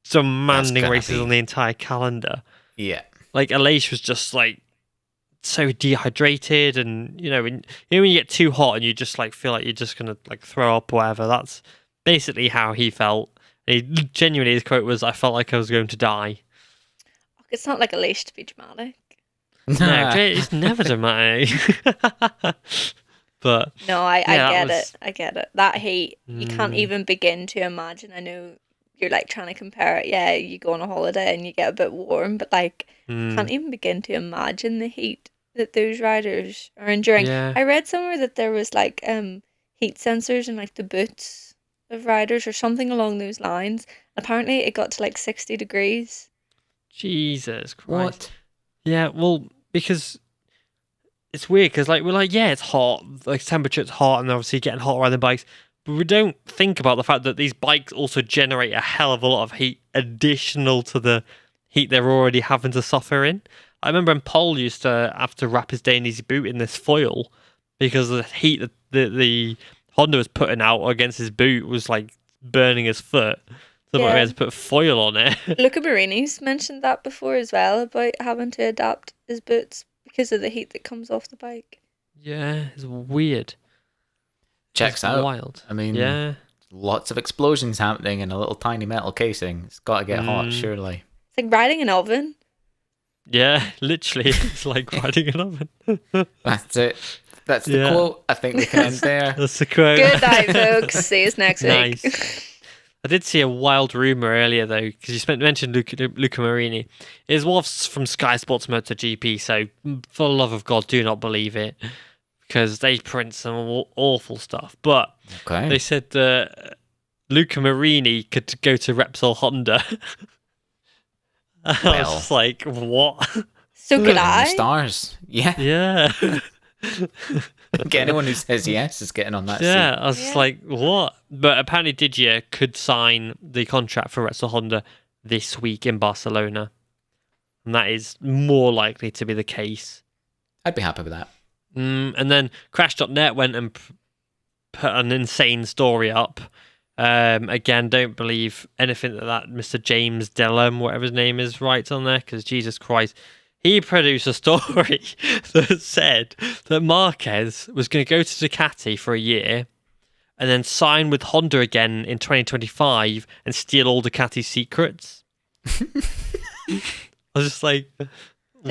demanding races on the entire calendar. Yeah. Like, Aleix was just like, so dehydrated, and you know when you get too hot and you just like feel like you're just gonna like throw up or whatever. That's basically how he felt. He genuinely, his quote was, "I felt like I was going to die." It's not like Aleix to be dramatic. No, it's never dramatic. But no, I get it. I get it. That heat, you can't even begin to imagine. I know you're like trying to compare it. Yeah, you go on a holiday and you get a bit warm, but like you can't even begin to imagine the heat that those riders are enduring. Yeah. I read somewhere that there was like heat sensors in like the boots of riders or something along those lines. Apparently it got to like 60 degrees. Jesus Christ. What? Yeah, well, because it's weird because like we're like, yeah, it's hot, like temperature's hot, and obviously getting hot around the bikes, but we don't think about the fact that these bikes also generate a hell of a lot of heat additional to the heat they're already having to suffer in. I remember when Paul used to have to wrap his Dainese boot in this foil because the heat that the Honda was putting out against his boot was like burning his foot. So he had to put foil on it. Luca Marini's mentioned that before as well, about having to adapt his boots because of the heat that comes off the bike. Yeah, it's weird. Checks out. Wild. I mean, lots of explosions happening in a little tiny metal casing. It's got to get hot, surely. It's like riding an oven. Yeah, literally. It's like riding an oven. That's it. That's the quote. I think we can end there. That's the quote. Good night, folks. See you next week. Nice. I did see a wild rumor earlier though, because you mentioned Luca Marini. It was from Sky Sports MotoGP, so for the love of God, do not believe it, because they print some awful stuff. But they said that Luca Marini could go to Repsol Honda. I was just like, what? So could The I. stars. Yeah. Yeah. Get anyone who says yes is getting on that Yeah, seat. I was just like, what? But apparently Didier could sign the contract for Repsol Honda this week in Barcelona. And that is more likely to be the case. I'd be happy with that. And then Crash.net went and put an insane story up. Again, don't believe anything that Mr. James Dillon, whatever his name is, writes on there, because Jesus Christ. He produced a story that said that Marquez was going to go to Ducati for a year and then sign with Honda again in 2025 and steal all Ducati's secrets. I was just like,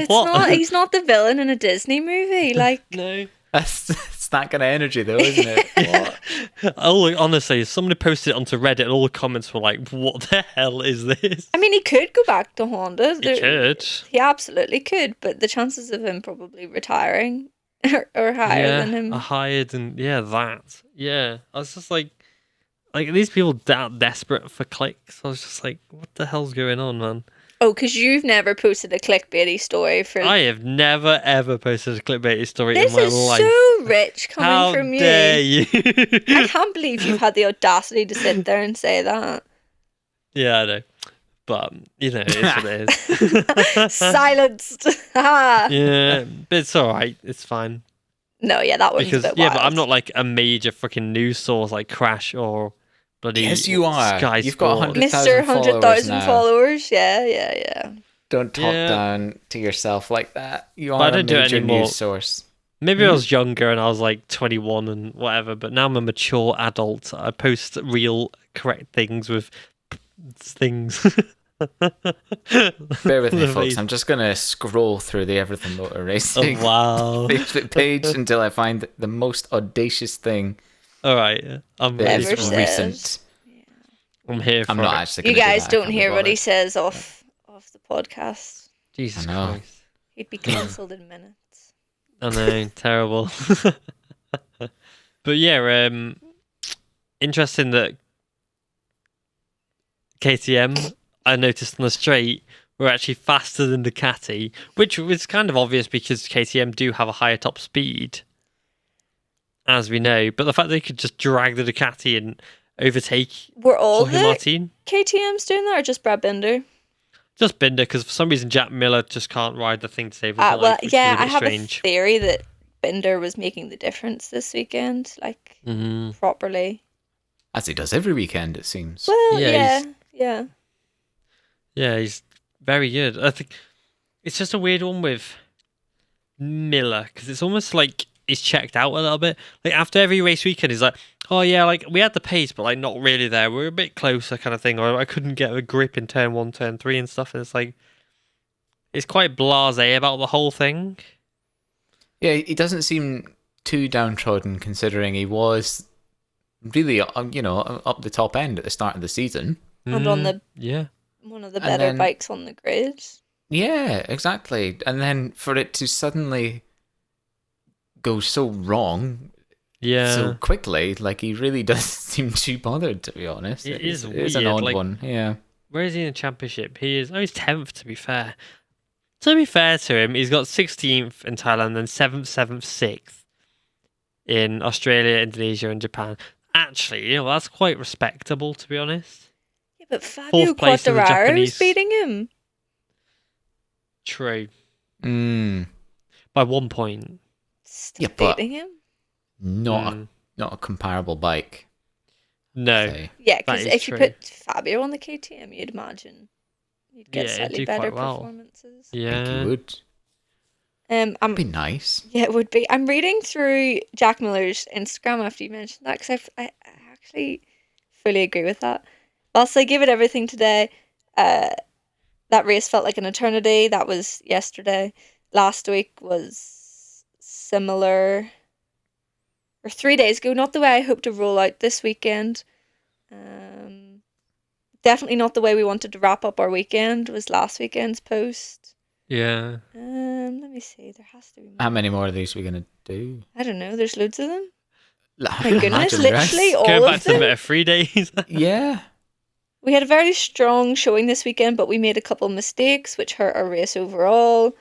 what? He's not the villain in a Disney movie. Like, No. It's that kind of energy, though, isn't it? What? Honestly, somebody posted it onto Reddit and all the comments were like, what the hell is this? I mean, he could go back to Honda. He could. He absolutely could, but the chances of him probably retiring are higher than him. Higher than, that. Yeah. I was just like these people that desperate for clicks. I was just like, what the hell's going on, man? Oh, because you've never posted a clickbaity story for... I have never, ever posted a clickbaity story This in my is life. so rich coming How from you. dare you? I can't believe you've had the audacity to sit there and say that. Yeah, I know. But, it is what it is. Silenced. Yeah, but it's alright. It's fine. No, yeah, that one's a bit wild. but I'm not like a major fucking news source like Crash or bloody Yes, you are. Sky You've got Sport. 100,000 Mr. 100,000 now. followers. Yeah. Don't talk Yeah. down to yourself like that. You But are I a don't do it major anymore. news source. Maybe I was younger and I was like 21 and whatever, but now I'm a mature adult. I post real, correct things with things. Bear with me, folks. I'm just going to scroll through the Everything Moto Racing wow. Facebook page until I find the most audacious thing All right. I'm that ready. Ever is says. recent. I'm here for I'm not it. actually You going to guys don't hear what he says off the podcast. Jesus I know. Christ. He'd be cancelled in minutes. I know, terrible. But yeah, interesting that KTM, I noticed on the straight, were actually faster than Ducati, which was kind of obvious because KTM do have a higher top speed, as we know. But the fact they could just drag the Ducati and overtake Were all Jorge the Martin, KTMs doing that or just Brad Binder? just Binder, because for some reason Jack Miller just can't ride the thing to save his life. Well, which yeah, is a I bit have strange. a theory that Binder was making the difference this weekend, like properly. As he does every weekend, it seems. Well, Yeah, yeah. Yeah, he's very good. I think it's just a weird one with Miller because it's almost like he's checked out a little bit. Like after every race weekend, he's like, "Oh yeah, like we had the pace, but like not really there. We're a bit closer, kind of thing." Or I couldn't get a grip in turn 1, turn 3, and stuff. And it's like it's quite blasé about the whole thing. Yeah, he doesn't seem too downtrodden considering he was really, up the top end at the start of the season. And on the one of the better bikes on the grid. Yeah, exactly. And then for it to suddenly go so wrong so quickly, like he really does seem too bothered, to be honest. It is an weird, odd like, one, yeah. Where is he in the championship? He's 10th, to be fair. To be fair to him, he's got 16th in Thailand, then 7th, 7th, 6th in Australia, Indonesia, and Japan. Actually, that's quite respectable, to be honest. Yeah, but Fabio place in the Quartararo's Japanese. beating him. True. Mm, By 1 point. Still but- beating him. not a comparable bike. No. say. Yeah, That because is if you true. put Fabio on the KTM, you'd imagine you'd get Yeah, it'd slightly do better quite well. performances. I think he Yeah. would. I'm Be nice. Yeah, it would be. I'm reading through Jack Miller's Instagram after you mentioned that because I actually fully agree with that. Whilst I give it everything today, that race felt like an eternity. That was yesterday. Last week was similar. Or 3 days ago, not the way I hope to roll out this weekend. definitely not the way we wanted to wrap up our weekend. Was last weekend's post. Yeah. Let me see. There has to be more. How many more of these are we going to do? I don't know. There's loads of them. My goodness, literally all Going of back to the them. bit of 3 days. Yeah. We had a very strong showing this weekend, but we made a couple of mistakes, which hurt our race overall.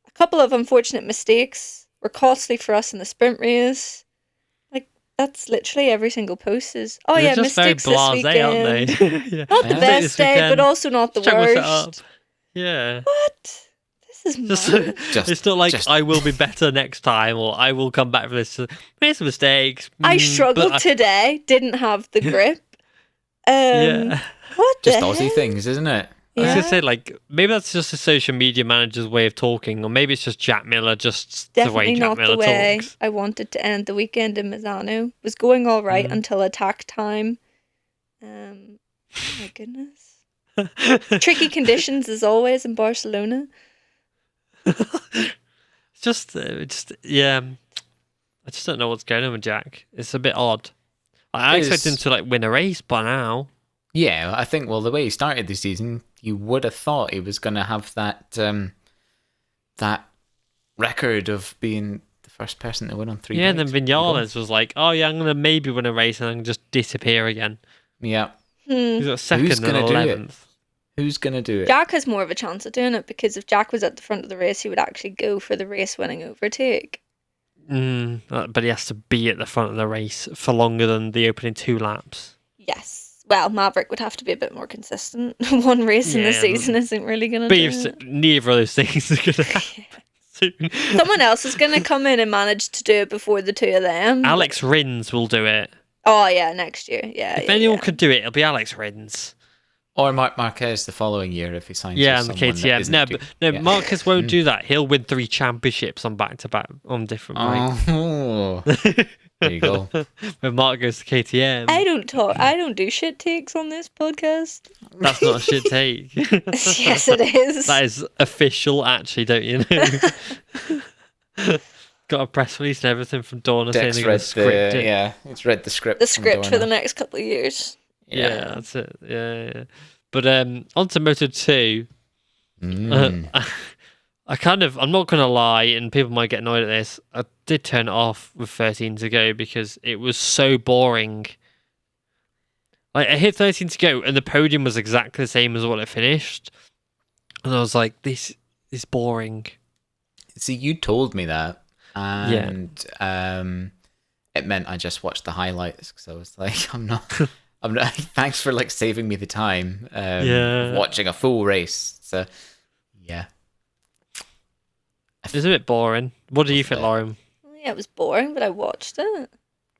A couple of unfortunate mistakes were costly for us in the sprint race. Like, that's literally every single post is, oh They're yeah, just very mistakes this blasé, aren't weekend. they? Yeah. Not the Yeah. best This day, weekend, but also not the struggle set up. worst. Yeah. What? This is Just, mad. it's not like just- I will be better next time or I will come back for this. Made some mistakes. I but struggled today, didn't have the grip. Yeah. What Just the Aussie heck? things, isn't it? I was Yeah. gonna say, like, maybe that's just a social media manager's way of talking, or maybe it's just Jack Miller, just the way Definitely Jack not Miller the way talks. I wanted to end the weekend in Misano. Was going all right until attack time. Oh my goodness. Tricky conditions as always in Barcelona. Yeah. I just don't know what's going on with Jack. It's a bit odd. I expect him to like win a race by now. Yeah, I think, well, the way he started the season, you would have thought he was going to have that that record of being the first person to win on 3 Yeah, and bikes. then Vinales was like, "Oh yeah, I'm gonna maybe win a race and then just disappear again." Yeah. He's got second and gonna do it? 11th. Who's going to do it? Jack has more of a chance of doing it because if Jack was at the front of the race, he would actually go for the race winning overtake. But he has to be at the front of the race for longer than the opening 2 laps. Yes. Well, Maverick would have to be a bit more consistent. One race in the Yeah, season isn't really going to But do you've it. neither of those things are gonna happen soon. Someone else is going to come in and manage to do it before the two of them. Alex Rins will do it. Oh, yeah, next year. Yeah. If anyone could do it, it'll be Alex Rins. Or Mark Marquez the following year if he signs Yeah, with and the someone that KTM. isn't No, due- but no, yeah. Marcus won't do that. He'll win 3 championships on back-to-back on different bikes. Oh, there you go. When Mark goes to KTM, I don't do shit takes on this podcast. that's not a shit take. Yes, it is. That is official, actually, don't you know? Got a press release and everything from Dorna saying Dex they're going read to script it. yeah, he's read the script. The from script for Dorna. the next couple of years. Yeah, that's it. Yeah. But on to Moto 2. I'm not going to lie, and people might get annoyed at this. I did turn it off with 13 to go because it was so boring. Like, I hit 13 to go, and the podium was exactly the same as what it finished. And I was like, this is boring. See, you told me that, and it meant I just watched the highlights because I was like, I'm not. Thanks for like saving me the time. Watching a full race. So, yeah, It was a bit boring. What do you think, Lauren? Yeah, it was boring, but I watched it.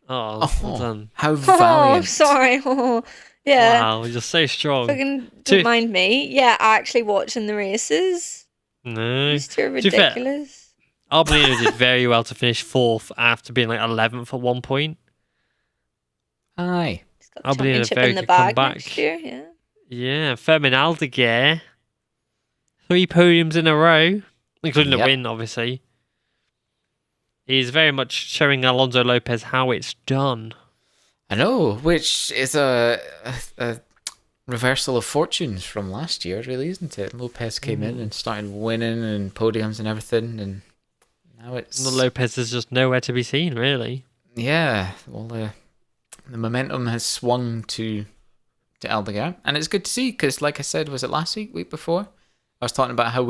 Oh, well done. how Oh, valiant! sorry. Oh, yeah. Wow, you're so strong. Fucking To- don't mind me. Yeah, actually watching the races. No. These two are To be fair, ridiculous. Arbolino did very well to finish 4th after being like 11th at one point. Aye. He's got I'll the be in a championship very in the good bag comeback. next year. Yeah. Yeah, Fermin Aldeguer. 3 podiums in a row, including a Yep. win, obviously. He's very much showing Alonso Lopez how it's done. I know, which is a reversal of fortunes from last year, really, isn't it? Lopez came in and started winning and podiums and everything, and now it's The Lopez is just nowhere to be seen, really. yeah. Well, the momentum has swung to Aldeguer, and it's good to see because, like I said, was it last week before? I was talking about how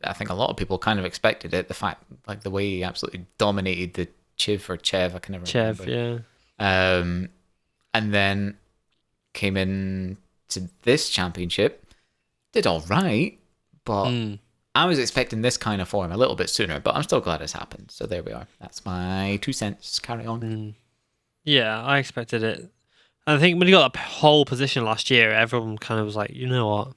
I think a lot of people kind of expected it. The fact, like the way he absolutely dominated the Chev, I can never remember. Chev, yeah. And then came in to this championship, did all right, but I was expecting this kind of form a little bit sooner, but I'm still glad it's happened. So there we are. That's my 2 cents. Carry on. Yeah, I expected it. And I think when he got that pole position last year, everyone kind of was like, you know what?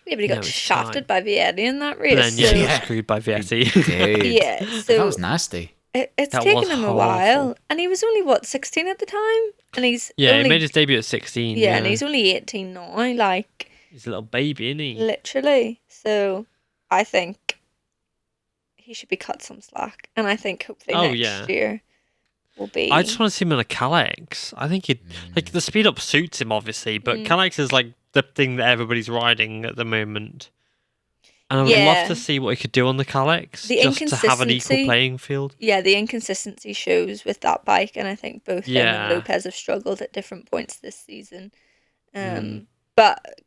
Yeah, but he No, got it's shafted fine. by Vietti in that But race. then, yeah, so he was Yeah. screwed by Vietti. Dude, yeah, that so was nasty. it's That taken was him a awful. while, and he was only 16 at the time, and he's Yeah, only, he made his debut at 16. and he's only 18 now, like He's a little baby, isn't he? literally. So I think he should be cut some slack, and I think hopefully Oh, next yeah. year will be. I just want to see him in a Calyx. I think he'd like the speed up suits him obviously, but Calyx is like the thing that everybody's riding at the moment. And I would love to see what he could do on the Calyx, just to have an equal playing field. Yeah, the inconsistency shows with that bike, and I think both him and Lopez have struggled at different points this season. But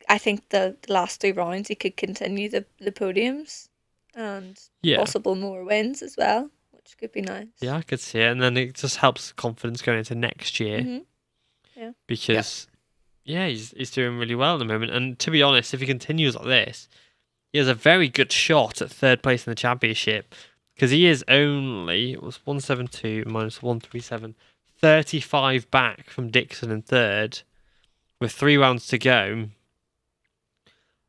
I think the last 3 rounds he could continue the podiums and possible more wins as well, which could be nice. Yeah, I could see it, and then it just helps confidence going into next year. Yeah, because he's doing really well at the moment. And to be honest, if he continues like this, he has a very good shot at 3rd place in the championship, because he is only 172 minus 137, 35 back from Dixon in 3rd, with 3 rounds to go.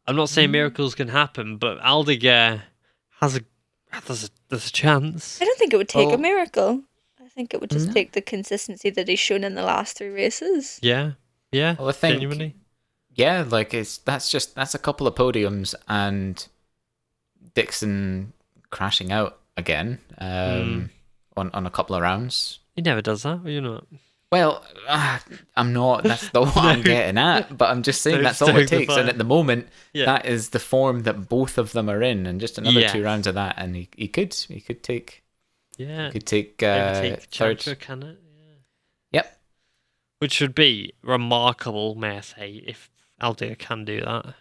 I'm not saying miracles can happen, but Aldiger there's a chance. I don't think it would take a miracle. I think it would just take the consistency that he's shown in the last 3 races. Yeah. Well, I think, genuinely. Yeah, like that's a couple of podiums and Dixon crashing out again on a couple of rounds. He never does that, you know. Well, I'm not. That's not what I'm getting at. But I'm just saying that's all it takes. And at the moment, that is the form that both of them are in. And just another 2 rounds of that, and he could take. Yeah. He could take third. third. Can it? Yeah. Yep. Which would be remarkable, may I say, if Aldiger can do that.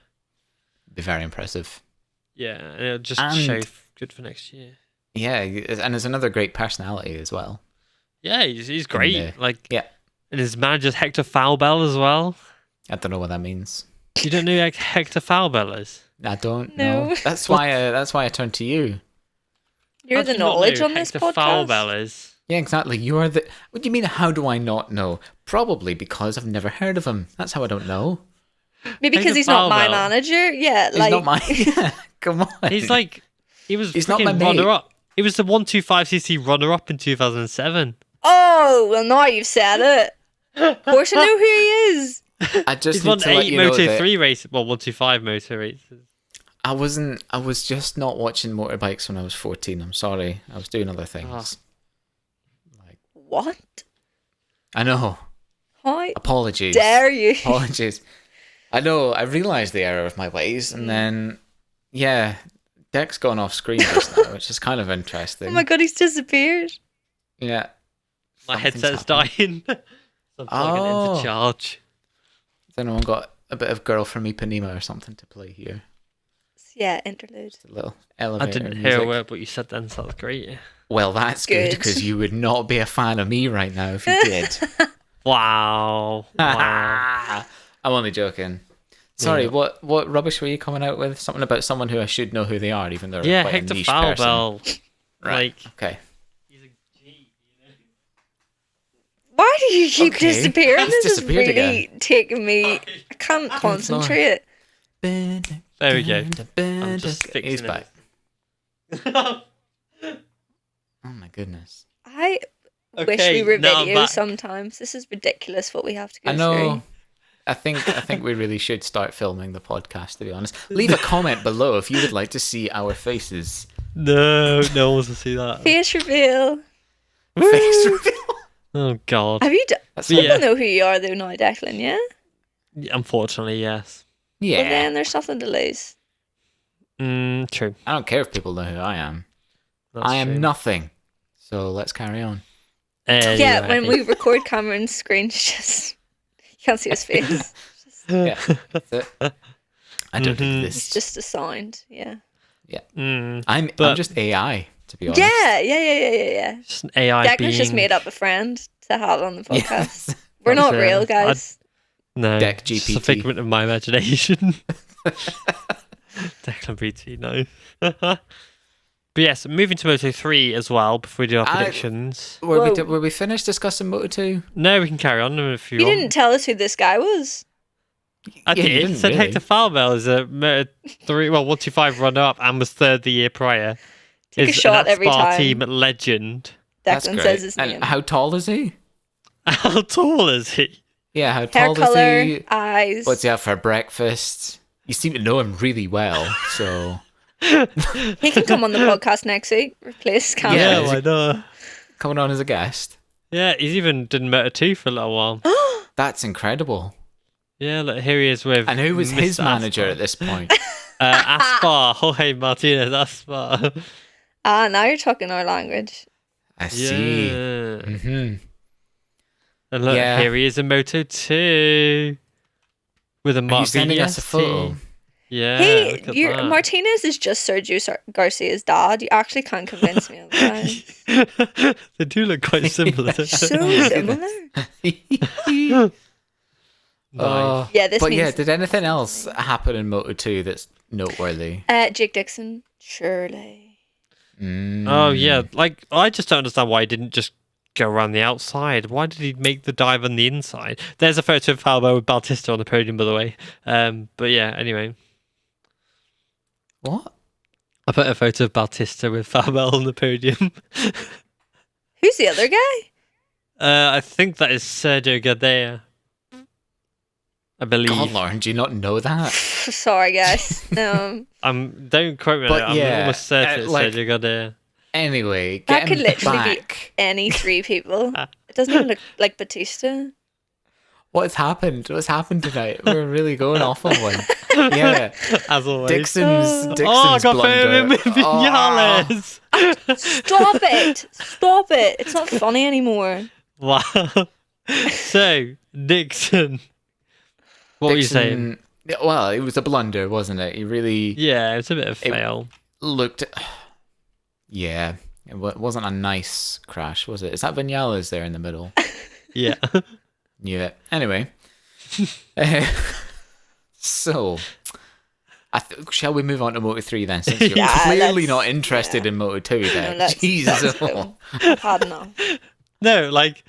Be very impressive. Yeah, and it'll just show good for next year. Yeah, and there's another great personality as well. Yeah, he's great. And his manager's Hector Falbell as well. I don't know what that means. You don't know who Hector Falbell is? I don't know. That's why I turned to you. You're the knowledge on this podcast. Hector Falbell is. Yeah, exactly. You are the. What do you mean? How do I not know? Probably because I've never heard of him. That's how I don't know. Maybe because he's not my manager. Yeah, he's not my. Yeah, come on. He's like, he's not my runner up. He was the 125cc runner up in 2007. Oh well, now you've said it. Of course, I know who he is. I just he's won need to let 8 you know Moto3 races. Well, 125 motor races. I was just not watching motorbikes when I was 14. I'm sorry. I was doing other things. Like what? I know. How Apologies. dare you? Apologies. I know. I realised the error of my ways, and then Deck's gone off screen just now, which is kind of interesting. Oh my god, he's disappeared. Yeah. My headset's dying. So I'm plugging it into charge. Has anyone got a bit of Girl from Ipanema or something to play here? Yeah, interlude. Just a little elevator I didn't music. hear a word what you said then, so that's great. Well, that's good because you would not be a fan of me right now if you did. Wow. I'm only joking. Sorry, what rubbish were you coming out with? Something about someone who I should know who they are, even though they're quite Hector a niche Falbell. person. Right. Okay. Why do you keep disappearing? He's This is really disappeared taking me. I can't concentrate. There we go. I'm just fixing He's it. back. Oh my goodness. I wish we were video sometimes. This is ridiculous what we have to go I know. through. I think we really should start filming the podcast, to be honest. Leave a comment below if you would like to see our faces. No one wants to see that. Face reveal. Face reveal. Oh god. Have you people know who you are though now, Declan, yeah? Unfortunately, yes. Yeah. Well then there's nothing to lose. True. I don't care if people know who I am. That's I am true. nothing. So let's carry on. Yeah, when we record Cameron's screen, just you can't see his face. Yeah, that's it. I don't do this. It's just a sound, yeah. Yeah. I'm just AI, to be honest. Yeah. Just an AI Declan's being. just made up a friend to have on the podcast. Yes. We're not real, guys. No, Deck it's a GPT. figment of my imagination. Declan BT, no. But yes, moving to Moto 3 as well before we do our predictions. Were we finished discussing Moto 2? No, we can carry on if you You want. didn't tell us who this guy was. I Yeah, you did. didn't Said really. Hector Falbell is a Moto 3, 125 runner-up and was third the year prior. Take a shot every time. team legend. That's Declan great. says his And name. how tall is he? How tall is he? Yeah, how Hair tall color, is he? eyes. What's he have for breakfast? You seem to know him really well, so... He can come on the podcast next week. Replace Cameron. Yeah, Yeah, why not? Coming on as a guest. Yeah, he's even done Moto2 for a little while. That's incredible. Yeah, look, here he is with. And who was his Mr. manager Aspar. at this point? Aspar, Jorge Martinez Aspar. Now you're talking our language. I see. Yeah. Mm-hmm. And look, Yeah. here he is in Moto2 with a Are you Mark sending us a photo? Yeah, Hey, look at that. Martinez is just Sergio Garcia's dad. You actually can't convince me otherwise. They do look quite similar. So similar. Oh, Yeah, this but means yeah, did anything else happen in Moto 2 that's noteworthy? Jake Dixon, surely. Oh yeah, like I just don't understand why he didn't just go around the outside. Why did he make the dive on the inside? There's a photo of Falbo with Bautista on the podium, by the way. But yeah, anyway, What? I put a photo of Bautista with Falbo on the podium. Who's the other guy? I think that is Sergio Gadea. I believe. God, Lauren, do you not know that? Sorry, guys. Don't quote me But on it. yeah, I'm almost certain it's like- Sergio Gadea. Anyway, That could getting literally back. be any three people. It doesn't even look like Bautista. What's happened? What's happened tonight? We're really going off on one. Yeah, As always. Dixon's I got blunder. him with Vinales. Stop it! Stop it! It's not funny anymore. Wow. So, Dixon. What were you saying? Well, it was a blunder, wasn't it? He really Yeah, it's a bit of a fail. looked. Yeah, it wasn't a nice crash, was it? Is that Vinales there in the middle? Yeah. Yeah. Anyway, so shall we move on to Moto 3 then? Since you're Yeah, clearly let's- not interested yeah. in Moto 2 No, then. let's Jesus. go. I've had enough. No, like,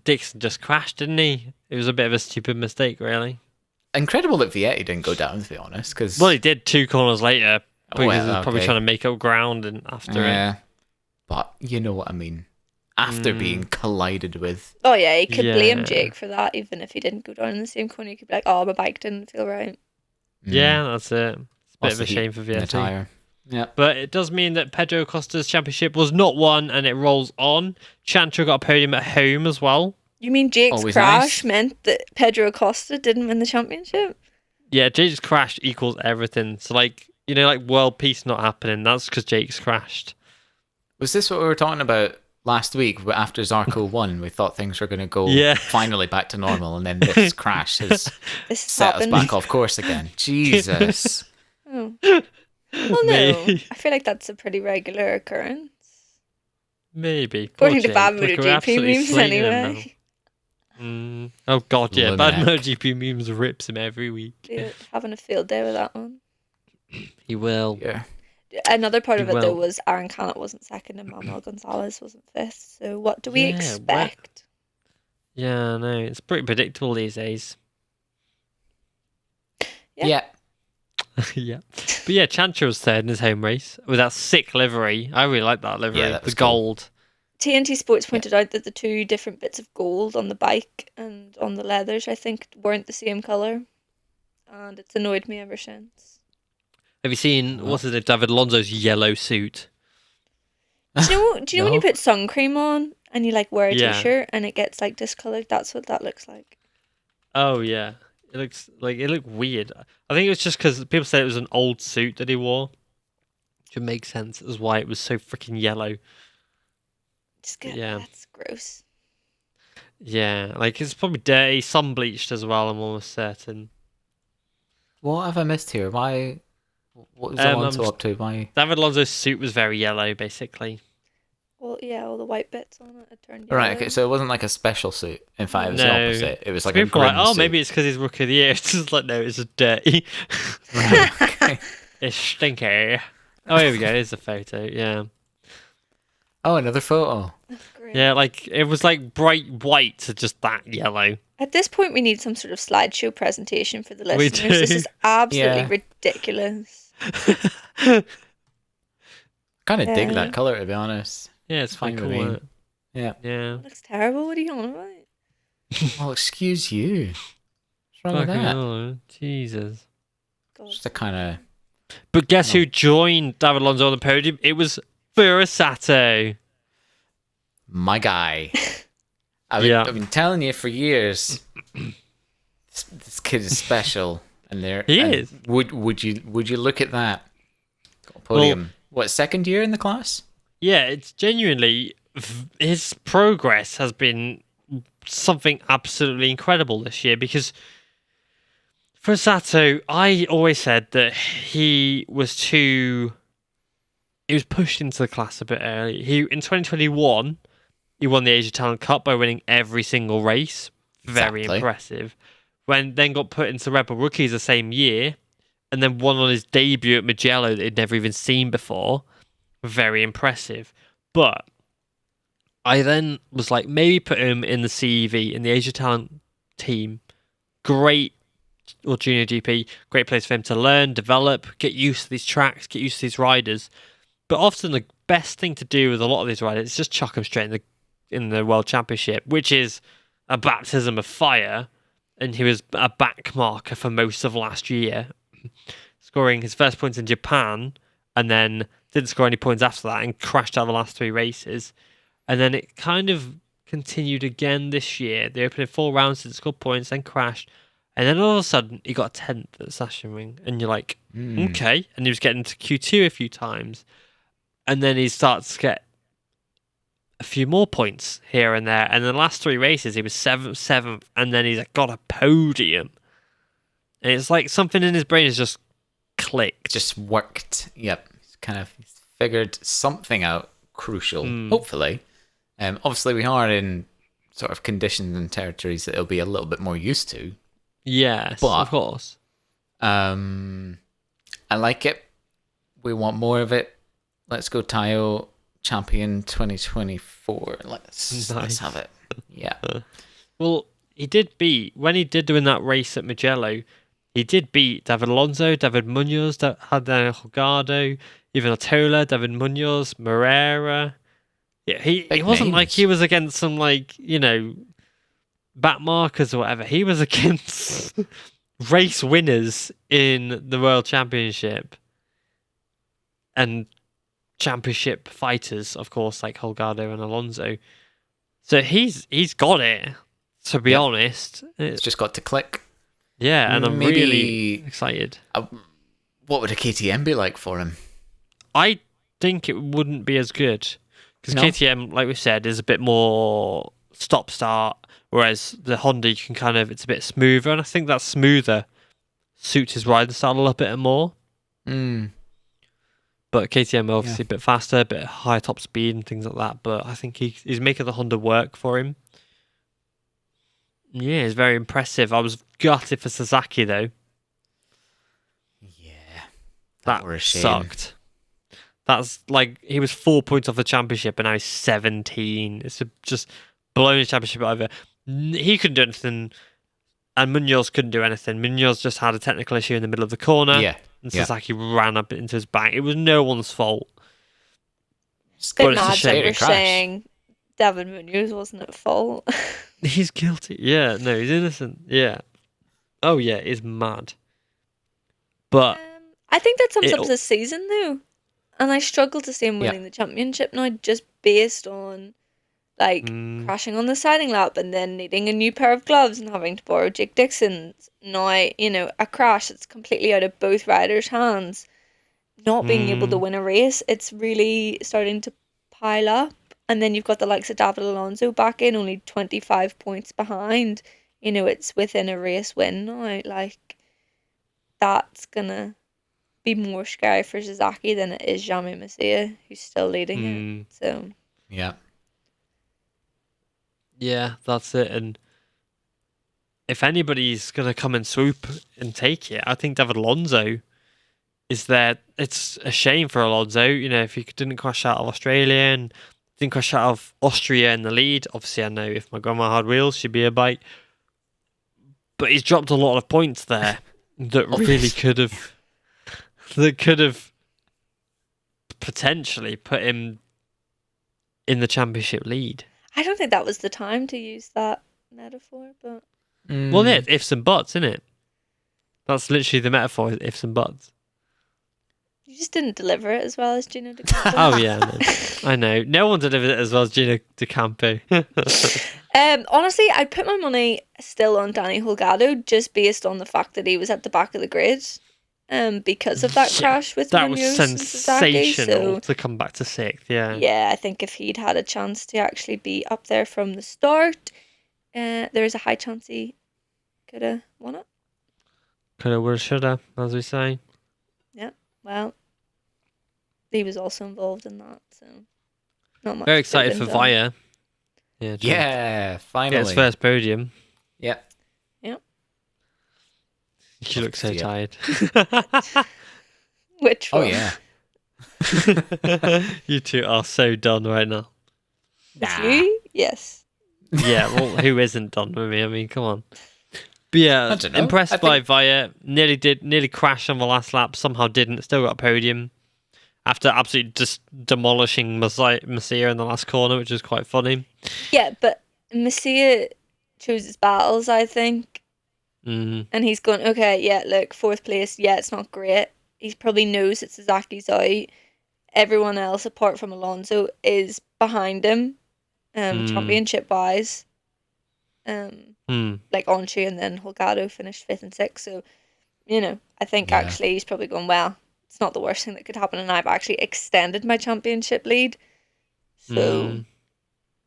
Dixon just crashed, didn't he? It was a bit of a stupid mistake, really. Incredible that Vietti didn't go down, to be honest. Cause, Well, he did 2 corners later because Well, he was probably okay. trying to make up ground and after it. yeah. But you know what I mean. After being collided with. Oh yeah, you could Yeah. blame Jake for that, even if he didn't go down in the same corner. You could be like, "Oh, my bike didn't feel right." Yeah, that's it. It's a bit Lost of the a heat shame for in the Vietti. tyre. Yeah. But it does mean that Pedro Costa's championship was not won and it rolls on. Chantra got a podium at home as well. You mean Jake's Always crash nice. meant that Pedro Acosta didn't win the championship? Yeah, Jake's crash equals everything. So, like, you know, like world peace not happening. That's because Jake's crashed. Was this what we were talking about last week after Zarco won? We thought things were going to go Yeah. finally back to normal, and then this crash has This has set us happened. back off course again. Jesus. Oh. Well, no. Me. I feel like that's a pretty regular occurrence. Maybe. Poor According to Jake. bad Look, we're MotoGP absolutely memes, slating him anyway. now. Oh, God, yeah. Bad Lunatic. MotoGP memes rips him every week. Yeah, having a field day with that one. He will. Yeah. Another part of He it, though, will. was Aaron Canet wasn't second and Manuel Gonzalez wasn't fifth. So what do we Yeah, expect? Yeah, no, it's pretty predictable these days. Yeah. Yeah. Yeah. But yeah, Chantra was third in his home race with that sick livery. I really like that livery. Yeah, that the was cool. gold. TNT Sports pointed out that the two different bits of gold on the bike and on the leathers, I think, weren't the same colour. And it's annoyed me ever since. Have you seen, what's his name, David Alonso's yellow suit? Do you know when you No. put sun cream on and you like wear a Yeah. t-shirt and it gets like discoloured? That's what that looks like. Oh, yeah. It looked weird. I think it was just because people said it was an old suit that he wore. Which would make sense as why it was so freaking yellow. Just get, Yeah. That's gross. Yeah, like it's probably dirty, sun bleached as well, I'm almost certain. What have I missed here? Why? What was Alonso I'm up to? Why? David Alonso's suit was very yellow, basically. Well, yeah, all the white bits on it turned Right. yellow. Okay. So it wasn't like a special suit. In fact, it was No. the opposite. It was like a People are like, grim oh, suit. maybe it's because he's rookie of the year. It's just like, no, it's just dirty. Right, okay. It's stinky. Oh, here we go. Here's the photo. Yeah. Oh, another photo. Great. Yeah, like, it was like bright white to just that yellow. At this point, we need some sort of slideshow presentation for the We listeners. This do. is absolutely Yeah. ridiculous. Kind of dig Yeah. that color, to be honest. Yeah, it's Fine fine with cool. me. It? Yeah. Yeah. It looks terrible. What are you on about? Well, excuse you. What's wrong with Fucking that? hell, Jesus. God. Just a kind of. But guess who joined David Alonso on the podium? It was Furasato. my guy. I've been telling you for years. This kid is special, and He is. Would you look at that? Got a podium. What, second year in the class? Yeah, it's genuinely his progress has been something absolutely incredible this year, because for Sato, I always said that he was pushed into the class a bit early. In 2021, he won the Asia Talent Cup by winning every single race. Very Exactly. impressive. Then got put into Red Bull Rookies the same year, and then won on his debut at Mugello that he'd never even seen before. Very impressive. But I then was like, maybe put him in the CEV, in the Asia Talent team. Great, or Junior GP, great place for him to learn, develop, get used to these tracks, get used to these riders. But often the best thing to do with a lot of these riders is just chuck them straight in the World Championship, which is a baptism of fire. And he was a back marker for most of last year, scoring his first points in Japan, and then didn't score any points after that and crashed out the last 3 races. And then it kind of continued again this year. The opening 4 rounds, didn't score points, then crashed. And then all of a sudden, he got 10th at Sachsenring. And you're like, okay. And he was getting to Q2 a few times. And then he starts to get a few more points here and there. And the last 3 races, he was 7th, and then he's got a podium. And it's like something in his brain has just clicked. Just worked. Yep. He's figured something out crucial, hopefully. Obviously, we are in sort of conditions and territories that he'll be a little bit more used to. Yes, but, of course. I like it. We want more of it. Let's go Tayo champion 2024. Let's have it. Yeah. Well, when he did win that race at Mugello, he did beat David Alonso, David Munoz, Daniel Holgado, even Otola, David Munoz, Moreira. Yeah, he wasn't names. like he was against some back markers or whatever. He was against race winners in the World Championship and championship fighters, of course, like Holgado and Alonso. So he's got it, to be honest. It's just got to click. Yeah, and I'm really excited. What would a KTM be like for him? I think it wouldn't be as good. Because KTM, like we said, is a bit more stop-start, whereas the Honda, it's a bit smoother, and I think that smoother suits his riding style a little bit more. But KTM obviously a bit faster, a bit higher top speed and things like that, but I think he's making the Honda work for him. Yeah, it's very impressive. I was gutted for Sasaki, though. Yeah. That were a shame. Sucked. That's he was 4 points off the championship and now he's 17. It's just blowing the championship over. He couldn't do anything, and Munoz couldn't do anything. Munoz just had a technical issue in the middle of the corner, and Sasaki ran up into his back. It was no one's fault. But it's a shame. You're saying David Munoz wasn't at fault. He's guilty. Yeah, no, he's innocent. Yeah. Oh yeah, it's mad. But I think that sums up this season, though. And I struggle to see him winning the championship now, just based on crashing on the siding lap and then needing a new pair of gloves and having to borrow Jake Dixon's. Now, a crash that's completely out of both riders' hands. Not being able to win a race, it's really starting to pile up. And then you've got the likes of David Alonso back in, only 25 points behind. It's within a race win now. That's going to be more scary for Sasaki than it is Jami Masia, who's still leading it. So yeah, that's it. And if anybody's gonna come and swoop and take it, I think David Alonso is there. It's a shame for Alonso, if he didn't crash out of Australia and didn't crash out of Austria in the lead. Obviously, I know if my grandma had wheels, she'd be a bike. But he's dropped a lot of points there that really could have potentially put him in the championship lead. I don't think that was the time to use that metaphor, but well, yeah, ifs and buts, isn't it? That's literally the metaphor: ifs and buts. You just didn't deliver it as well as Gino D'Acampo. Oh yeah, I know. No one delivered it as well as Gino D'Acampo. Honestly, I'd put my money still on Danny Holgado just based on the fact that he was at the back of the grid. Because of that crash with that was Munoz and Sasaki, sensational so to come back to 6th. Yeah. yeah, I think if he'd had a chance to actually be up there from the start, there is a high chance he could have won it. Coulda, woulda, shoulda, as we say. Yeah, well, he was also involved in that, so not much. Very could have excited for been done. Via. Yeah. Yeah, finally. Get his first podium. Yep. You look so see it. tired. Which Oh one? yeah. You two are so done right now. With Nah. you? Yes. Yeah, well, who isn't done with me? I mean, come on. But yeah, I don't know. impressed I by think- Via. Nearly crashed on the last lap. Somehow didn't. Still got a podium. After absolutely just demolishing Masia in the last corner, which was quite funny. Yeah, but Masia chooses battles, I think. Mm, And he's going, okay, yeah, look, 4th place, yeah, it's not great. He probably knows that Sasaki's out. Everyone else, apart from Alonso, is behind him, championship-wise. Like Onchu and then Holgado finished 5th and 6th. So, I think Yeah. actually he's probably going, well, it's not the worst thing that could happen. And I've actually extended my championship lead. So,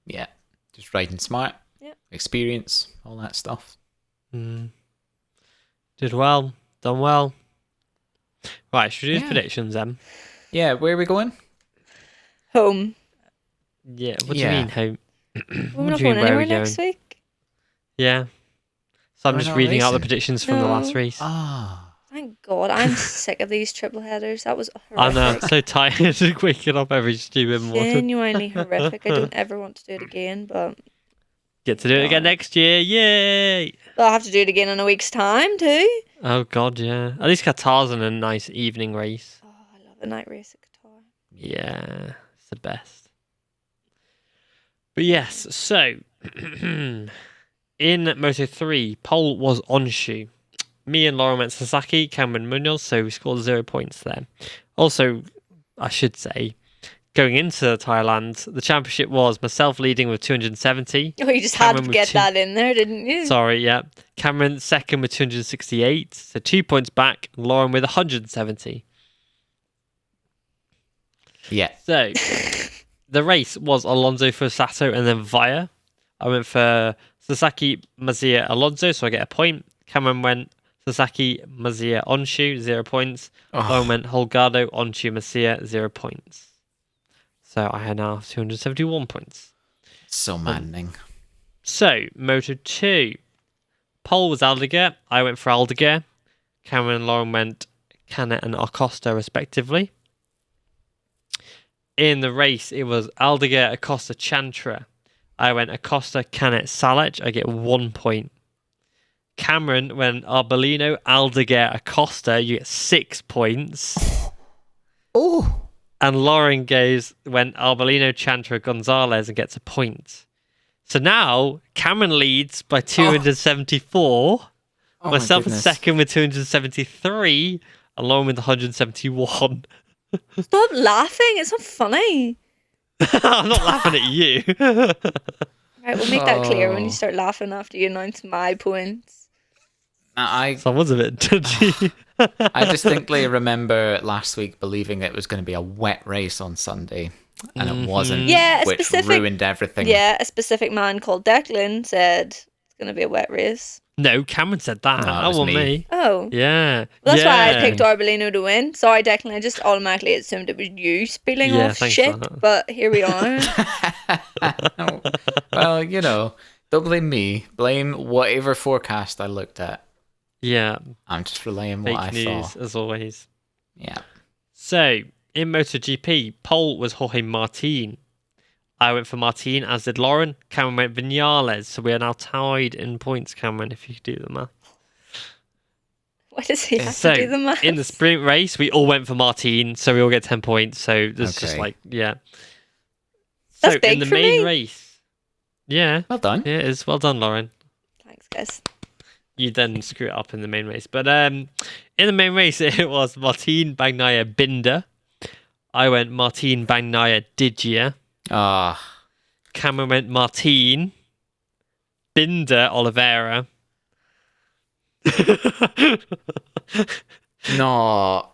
Yeah. Just riding smart. Yeah. Experience, all that stuff. did well. Done well. Right, should we do Yeah. predictions then? Yeah, where are we going? home. Yeah, what do Yeah. you mean, home? We're not do you going mean, where are anywhere we next week. Yeah. So I'm We're just not reading out the racing. predictions from the No. last race. Ah. Thank God. I'm sick of these triple headers. That was I know, I'm horrific. so tired of waking up every stupid morning. Genuinely horrific. I don't ever want to do it again, but Get to do it again next year. Yay! I'll have to do it again in a week's time too. Oh god, yeah. At least Qatar's in a nice evening race. Oh, I love a night race at Qatar. Yeah, it's the best. But yes, so in Moto3, pole was Onshu. Me and Lauren went Sasaki, Cameron Munoz, so we scored 0 points there. Also, I should say, going into Thailand, the championship was myself leading with 270. Oh, you just had Cameron to with get two- that in there, didn't you? Sorry, yeah. Cameron second with 268, so 2 points back. Lauren with 170. Yeah. So, the race was Alonso for Sato and then Via. I went for Sasaki, Mazia, Alonso, so I get a point. Cameron went Sasaki, Mazia, Onshu, 0 points. Lauren went Holgado, Onshu, Mazia, 0 points. So I had now 271 points. So maddening. So, Moto 2. Pole was Aldeguer. I went for Aldeguer. Cameron and Lauren went Canet and Acosta, respectively. In the race, it was Aldeguer, Acosta, Chantra. I went Acosta, Canet, Salech. I get 1 point. Cameron went Arbolino, Aldeguer, Acosta. You get 6 points. Oh. And Lauren went Arbolino, Chantra, Gonzalez and gets a point. So now Cameron leads by 274. Oh Myself my in goodness. second with 273. And Lauren with 171. Stop laughing. It's not funny. I'm not laughing at you. Right, we'll make that clear when Oh. you start laughing after you announce my points. Someone's a bit touchy. I distinctly remember last week believing it was going to be a wet race on Sunday, and it wasn't. Yeah, a which specific- ruined everything. Yeah, a specific man called Declan said it's going to be a wet race. No, Cameron said that. No, it That was wasn't me. me. Oh. Yeah. Well, that's why I Yeah. picked Arbolino to win. Sorry, Declan. I just automatically assumed it was you spilling Yeah, off thanks for shit, that. but here we are. Well, don't blame me. Blame whatever forecast I looked at. Yeah. I'm just relaying Fake what I news, saw. as always. Yeah. So, in MotoGP, pole was Jorge Martin. I went for Martin, as did Lauren. Cameron went Vinales. So we are now tied in points, Cameron, if you could do the math. Why does he have So, to do the math? in the sprint race, we all went for Martin, so we all get 10 points. So there's just Okay. like, yeah. That's So, big in the for main me. race. Yeah. Well done. Yeah, it is. Well done, Lauren. Thanks, guys. You then screw it up in the main race. But in In the main race, it was Martin Bagnaia Binder. I went Martin Bagnaia Digia. Cameron went Martin Binder Oliveira. No,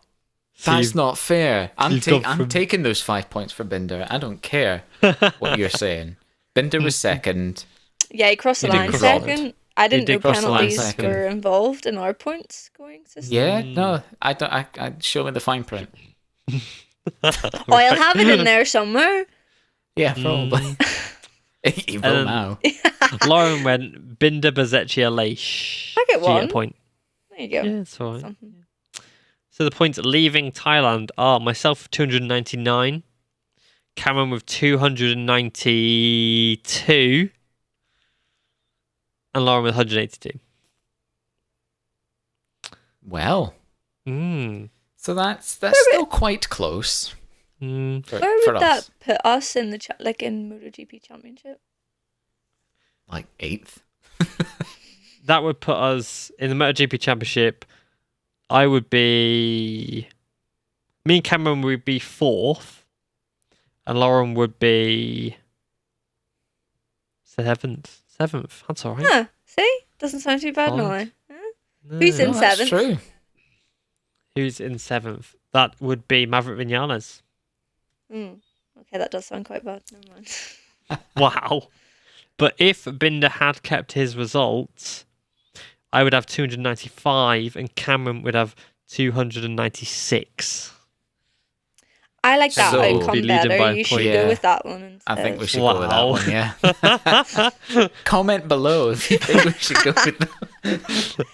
that's not fair. I'm you've gone from- taking those 5 points for Binder. I don't care what you're saying. Binder was second. Yeah, he crossed the He did line cross second. I didn't know did cross the line penalties second. were involved in our points scoring system. Yeah, no, I don't. I show me the fine print. Oh, I'll have it in there somewhere. Yeah, probably. You will now. Lauren went Binder Bazecchia Leish. I get So you one. a point. There you go. Yeah, it's all right. Something. So the points leaving Thailand are myself 299, Cameron with 292, and Lauren with 182. Well, Mm. so that's still quite close Mm. for, Where for would us. that put us in the in MotoGP Championship? Like 8th. That would put us in the MotoGP Championship. I would be... Me and Cameron would be 4th, and Lauren would be 7th. 7th, that's all right. Huh? See, doesn't sound too bad now. Fine. Huh? No. Who's in No, that's seventh? true. Who's in 7th? That would be Maverick Vinales. Okay, that does sound quite bad. Never mind. Wow. But if Binder had kept his results, I would have 295 and Cameron would have 296. I like that So- Be outcome leading by better. a You point. should Yeah. go with that one instead. I think we should go with that Wow. one, yeah. Comment below if you think we should go with that.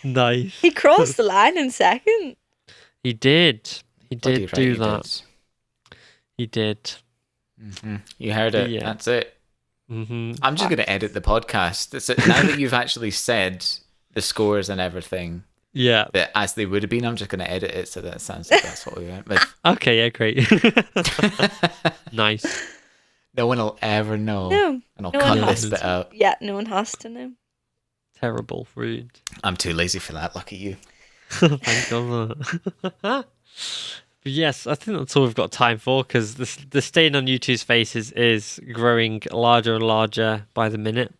Nice. He crossed the line in second. He did. He Bloody did right do he that. did. He did. You heard it. Yeah. That's it. Hmm. I'm just going to edit the podcast. Now that you've actually said the scores and everything, Yeah. that as they would have been, I'm just going to edit it so that it sounds like that's what we went with. Okay, yeah, great. Nice. No one will ever know. No. And I'll no cut one this has bit to. out. Yeah, no one has to know. Terrible. Rude. I'm too lazy for that. Lucky you. Thank God. But yes, I think that's all we've got time for because the stain on YouTube's faces is growing larger and larger by the minute.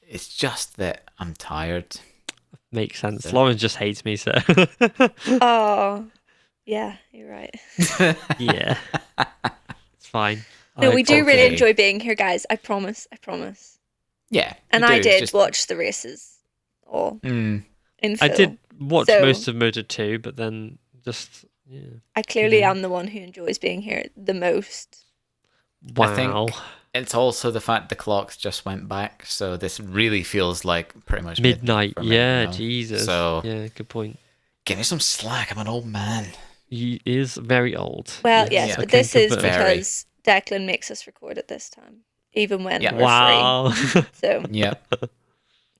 It's just that I'm tired. Makes sense. So- Lauren just hates me, so Oh, yeah, you're right. yeah, it's fine. No, we do really okay. enjoy being here, guys. I promise. I promise. Yeah. And you I do, did just- watch the races all in I full. did watch So- most of Moto 2, but then just yeah. I clearly Yeah. am the one who enjoys being here the most. Wow. I think it's also the fact the clocks just went back, so this really feels like pretty much Midnight. for me Yeah, now. Jesus. So yeah, good point. give me some slack. I'm an old man. He is very old. Well, yes, Yeah. but I can this is confirm. Very. because Declan makes us record at this time, even when Yeah. we're Wow. free. So Yep.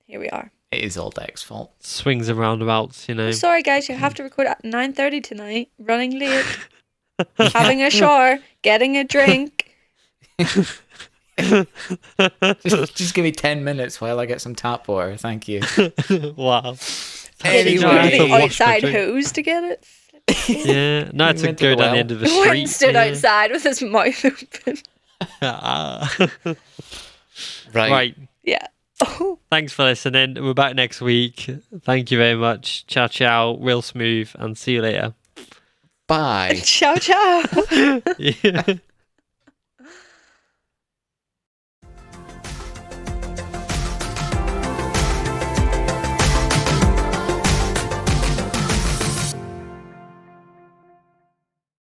here we are. It is old Deck's fault. Swings and roundabouts, you know. I'm sorry, guys. You have to record at 9:30 tonight. Running late. Having a shower. Getting a drink. Just give me 10 minutes while I get some tap water. Thank you. Wow. Getting Anyway, I had to the wash my outside drink. hose to get it. Yeah, now I had to Went to go the down well. the end of the Went street. and stood yeah. outside with his mouth open. Right. Yeah. Oh, Thanks for listening. We're back next week. Thank you very much. Ciao, ciao. Real smooth, and see you later. Bye. ciao, ciao. Yeah.